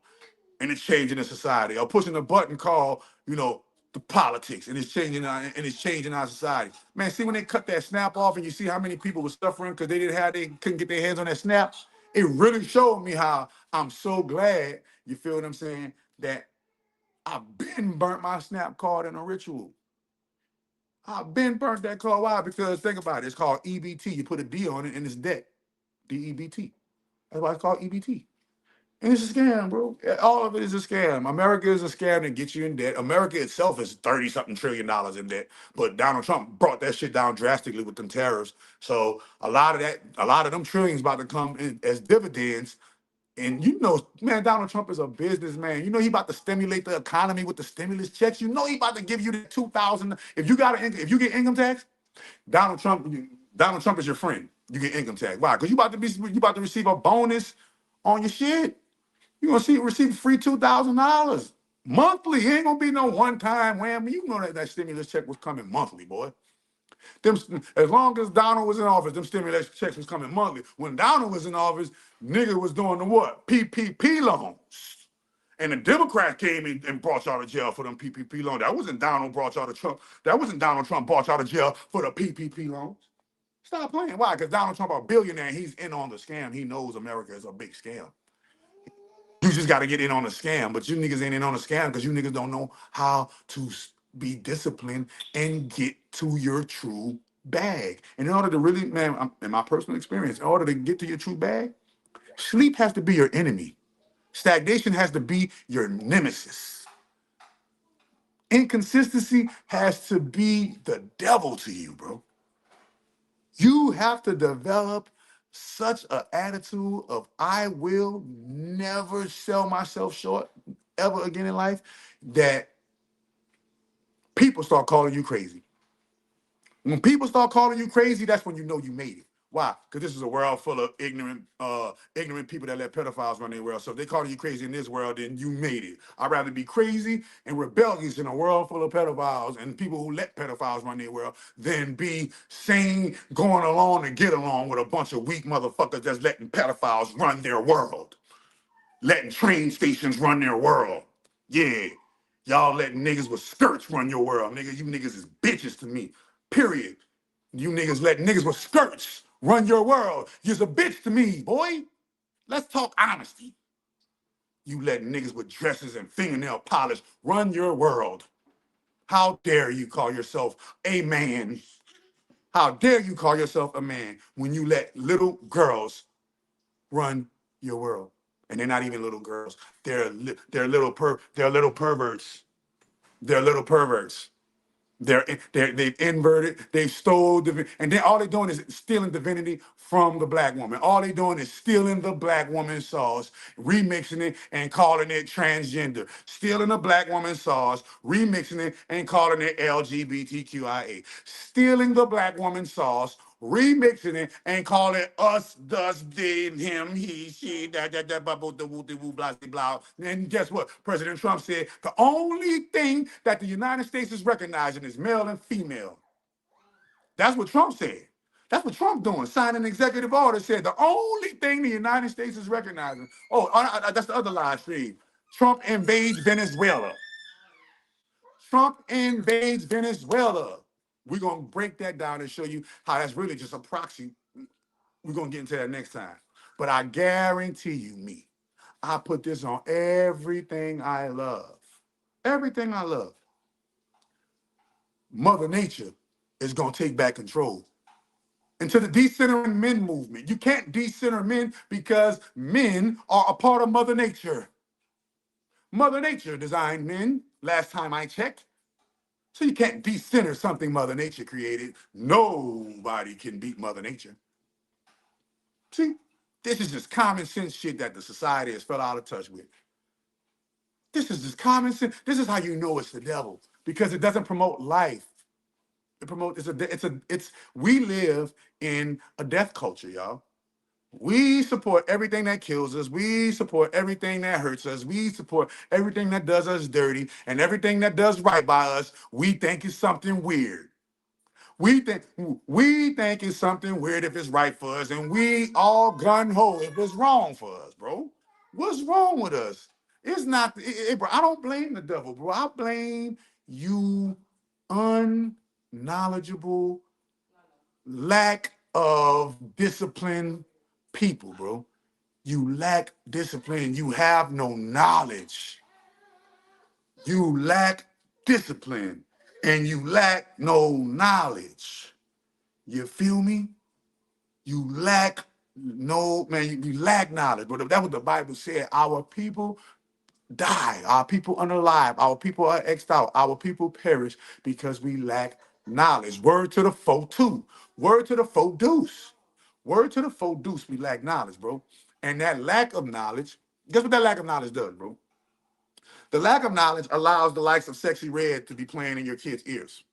and it's changing the society, or pushing a button called, the politics and it's changing our society. Man, see when they cut that snap off and you see how many people were suffering because they couldn't get their hands on that snap, it really showed me how I'm so glad, you feel what I'm saying, that I've been burnt my snap card in a ritual. I've been burnt that card. Why? Because think about it. It's called EBT. You put a D on it and it's debt. DEBT. That's why it's called EBT. And it's a scam, bro. All of it is a scam. America is a scam that gets you in debt. America itself is 30-something trillion dollars in debt. But Donald Trump brought that shit down drastically with them tariffs. So a lot of them trillions about to come in as dividends. And man, Donald Trump is a businessman. He about to stimulate the economy with the stimulus checks. He about to give you the 2,000. If you get income tax, Donald Trump is your friend. You get income tax. Why? Because you about to receive a bonus on your shit. You're gonna receive free $2,000 monthly. It ain't gonna be no one-time whammy. You know that stimulus check was coming monthly, boy. As long as Donald was in office, them stimulus checks was coming monthly. When Donald was in office, nigga was doing the what? PPP loans. And the Democrats came in and brought y'all to jail for them PPP loans. That wasn't Donald brought y'all to Trump. That wasn't Donald Trump brought y'all to jail for the PPP loans. Stop playing. Why? Because Donald Trump a billionaire. And he's in on the scam. He knows America is a big scam. You just got to get in on the scam. But you niggas ain't in on the scam because you niggas don't know how to be disciplined and get to your true bag. And in order to really, man, in my personal experience, in order to get to your true bag, sleep has to be your enemy. Stagnation has to be your nemesis. Inconsistency has to be the devil to you, bro. You have to develop such an attitude of I will never sell myself short ever again in life that people start calling you crazy. When people start calling you crazy, that's when you know you made it. Why? Because this is a world full of ignorant people that let pedophiles run their world. So if they calling you crazy in this world, then you made it. I'd rather be crazy and rebellious in a world full of pedophiles and people who let pedophiles run their world than be sane, going along and get along with a bunch of weak motherfuckers that's letting pedophiles run their world. Letting train stations run their world. Yeah. Y'all letting niggas with skirts run your world. Nigga, you niggas is bitches to me. Period. You niggas let niggas with skirts run your world. You's a bitch to me, boy. Let's talk honesty. You let niggas with dresses and fingernail polish run your world. How dare you call yourself a man? How dare you call yourself a man when you let little girls run your world? And they're not even little girls. They're little perverts. They're little perverts. They've inverted, they've stole, and then all they're doing is stealing divinity from the black woman. All they're doing is stealing the black woman's sauce, remixing it and calling it transgender. Stealing the black woman's sauce, remixing it and calling it LGBTQIA. Stealing the black woman's sauce, remixing it and call it us, thus, they, him, he, she, that, blah, blah, blah. And guess what? President Trump said the only thing that the United States is recognizing is male and female. That's what Trump said. That's what Trump doing. Signed an executive order, said the only thing the United States is recognizing. Oh, that's the other live stream. Trump invades Venezuela. Trump invades Venezuela. We're going to break that down and show you how that's really just a proxy. We're going to get into that next time. But I guarantee you, I put this on everything I love. Everything I love. Mother Nature is going to take back control. And to the decentering men movement, you can't decenter men because men are a part of Mother Nature. Mother Nature designed men, last time I checked. So you can't decenter something Mother Nature created. Nobody can beat Mother Nature. See, this is just common sense shit that the society has fell out of touch with. This is just common sense. This is how you know it's the devil, because it doesn't promote life. It promotes, we live in a death culture, y'all. We support everything that kills us. We support everything that hurts us. We support everything that does us dirty, and everything that does right by us, we think is something weird. We think it's something weird if it's right for us, and we all gun-ho if it's wrong for us, bro. What's wrong with us? It's not, bro, I don't blame the devil, bro. I blame you unknowledgeable, lack of discipline people, bro. You lack discipline. You have no knowledge. You lack discipline and you lack no knowledge. You feel me? You lack you lack knowledge. But that's what the Bible said. Our people die. Our people unalive. Our people are exiled. Our people perish because we lack knowledge. Word to the foe too. Word to the foe deuce. Word to the foe deuce. We lack knowledge, bro. And that lack of knowledge, guess what that lack of knowledge does, bro? The lack of knowledge allows the likes of Sexy Red to be playing in your kids' ears.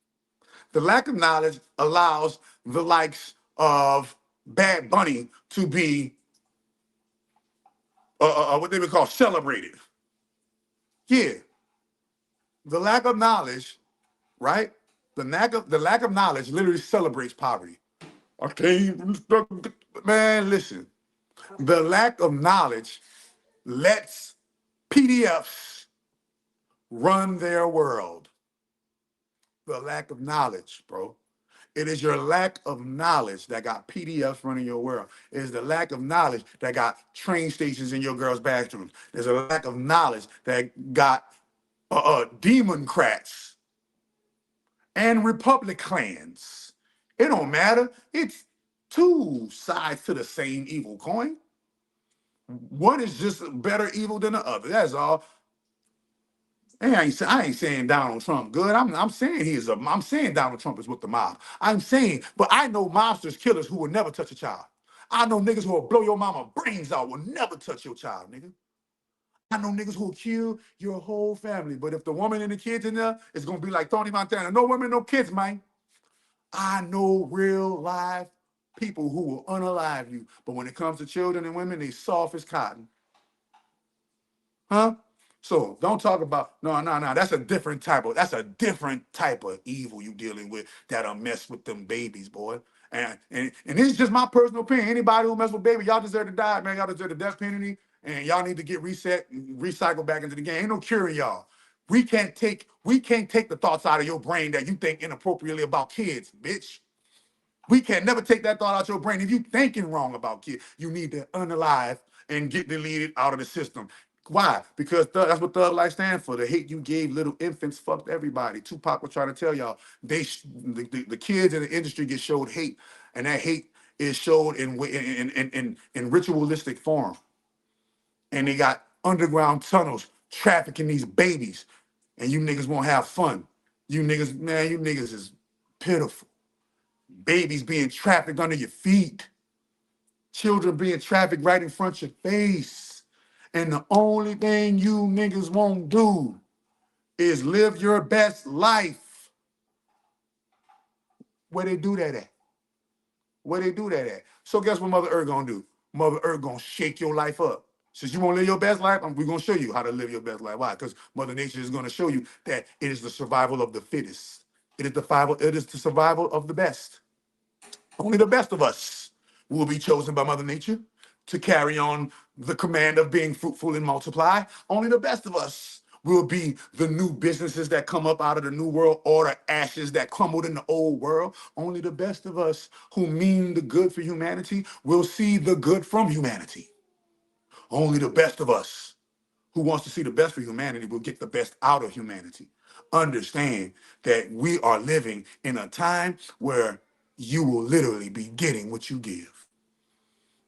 The lack of knowledge allows the likes of Bad Bunny to be what they would call celebrated. Yeah. The lack of knowledge, right? The lack of knowledge literally celebrates poverty. Okay, man, listen. The lack of knowledge lets PDFs run their world. The lack of knowledge, bro. It is your lack of knowledge that got PDFs running your world. It is the lack of knowledge that got train stations in your girls' bathrooms. There's a lack of knowledge that got Democrats and Republicans. It don't matter. It's two sides to the same evil coin. One is just better evil than the other. That's all. And I ain't saying Donald Trump good. I'm saying I'm saying Donald Trump is with the mob. I'm saying, but I know mobsters, killers who will never touch a child. I know niggas who will blow your mama brains out, will never touch your child, nigga. I know niggas who will kill your whole family. But if the woman and the kids in there, it's gonna be like Tony Montana. No women, no kids, man. I know real live people who will unalive you. But when it comes to children and women, they soft as cotton. Huh? So don't talk about no. That's a different type of evil you dealing with that'll mess with them babies, boy. And this is just my personal opinion. Anybody who mess with baby, y'all deserve to die, man. Y'all deserve the death penalty, and y'all need to get reset, recycled back into the game. Ain't no curing y'all. We can't take the thoughts out of your brain that you think inappropriately about kids, bitch. We can never take that thought out your brain. If you thinking wrong about kids, you need to unalive and get deleted out of the system. Why? Because that's what Thug Life stands for. The hate you gave little infants fucked everybody. Tupac was trying to tell y'all, the kids in the industry get showed hate, and that hate is showed in ritualistic form. And they got underground tunnels trafficking these babies, and you niggas won't have fun. You niggas, man, you niggas is pitiful. Babies being trafficked under your feet. Children being trafficked right in front of your face. And the only thing you niggas won't do is live your best life. Where they do that at? Where they do that at? So guess what Mother Earth gonna do? Mother Earth gonna shake your life up. Since you want to live your best life, we're gonna show you how to live your best life. Why? Because Mother Nature is gonna show you that it is the survival of the fittest. It is the survival of the best. Only the best of us will be chosen by Mother Nature to carry on the command of being fruitful and multiply. Only the best of us will be the new businesses that come up out of the new world order, ashes that crumbled in the old world. Only the best of us who mean the good for humanity will see the good from humanity. Only the best of us who wants to see the best for humanity will get the best out of humanity. Understand that we are living in a time where you will literally be getting what you give.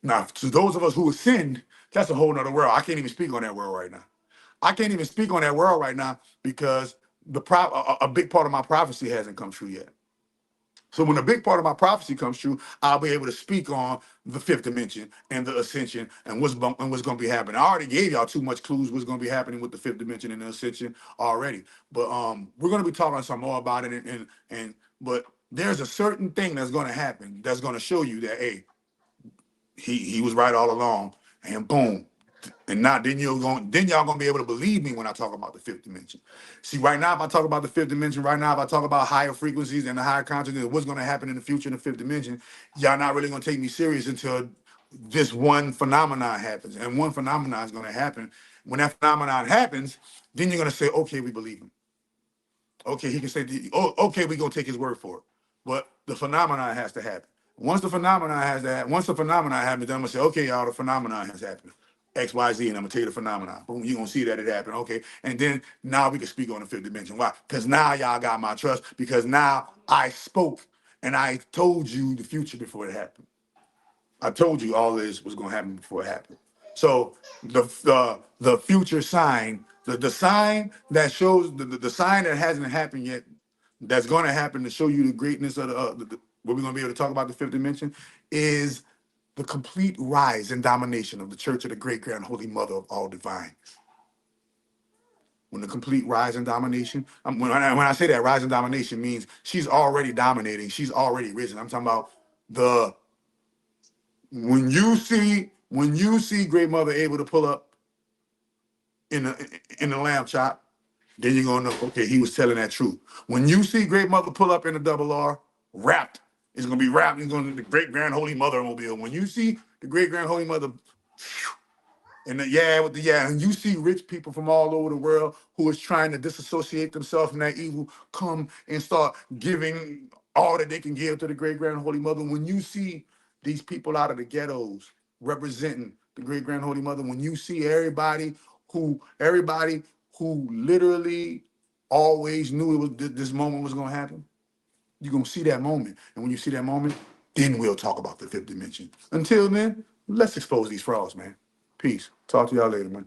Now, to those of us who ascend, that's a whole nother world. I can't even speak on that world right now. I can't even speak on that world right now because a big part of my prophecy hasn't come true yet. So when a big part of my prophecy comes true, I'll be able to speak on the fifth dimension and the ascension and what's going to be happening. I already gave y'all too much clues what's going to be happening with the fifth dimension and the ascension already. But we're going to be talking some more about it. But there's a certain thing that's going to happen that's going to show you that, hey, he was right all along, and boom. And now then y'all gonna be able to believe me when I talk about the fifth dimension. See, right now, if I talk about the fifth dimension, right now, if I talk about higher frequencies and the higher consciousness, what's gonna happen in the future in the fifth dimension, y'all not really gonna take me serious until this one phenomenon happens. And one phenomenon is gonna happen. When that phenomenon happens, then you're gonna say, okay, we believe him. Okay, he can say, oh, okay, we're gonna take his word for it. But the phenomenon has to happen. Once the phenomenon happens, then I'm gonna say, okay, y'all, the phenomenon has happened. X, Y, Z, and I'm gonna tell you the phenomenon. Boom, you're gonna see that it happened. Okay. And then now we can speak on the fifth dimension. Why? Because now y'all got my trust, because now I spoke and I told you the future before it happened. I told you all this was gonna happen before it happened. So the future sign, the sign that shows the sign that hasn't happened yet, that's going to happen to show you the greatness of what we're going to be able to talk about the fifth dimension, is the complete rise and domination of the Church of the Great Grand Holy Mother of all divines. When the complete rise and domination, when I say that rise and domination means she's already dominating, she's already risen. I'm talking about when you see Great Mother able to pull up in the lamb chop, then you're gonna know, okay, he was telling that truth. When you see Great Mother pull up in the double R, wrapped, it's gonna be wrapped. It's gonna be the Great Grand Holy Mother mobile. When you see the Great Grand Holy Mother, and and you see rich people from all over the world who is trying to disassociate themselves from that evil come and start giving all that they can give to the Great Grand Holy Mother. When you see these people out of the ghettos representing the Great Grand Holy Mother, when you see everybody who literally always knew it was this moment was gonna happen, you're gonna see that moment. And when you see that moment, then we'll talk about the fifth dimension. Until then, let's expose these frauds, man. Peace. Talk to y'all later, man.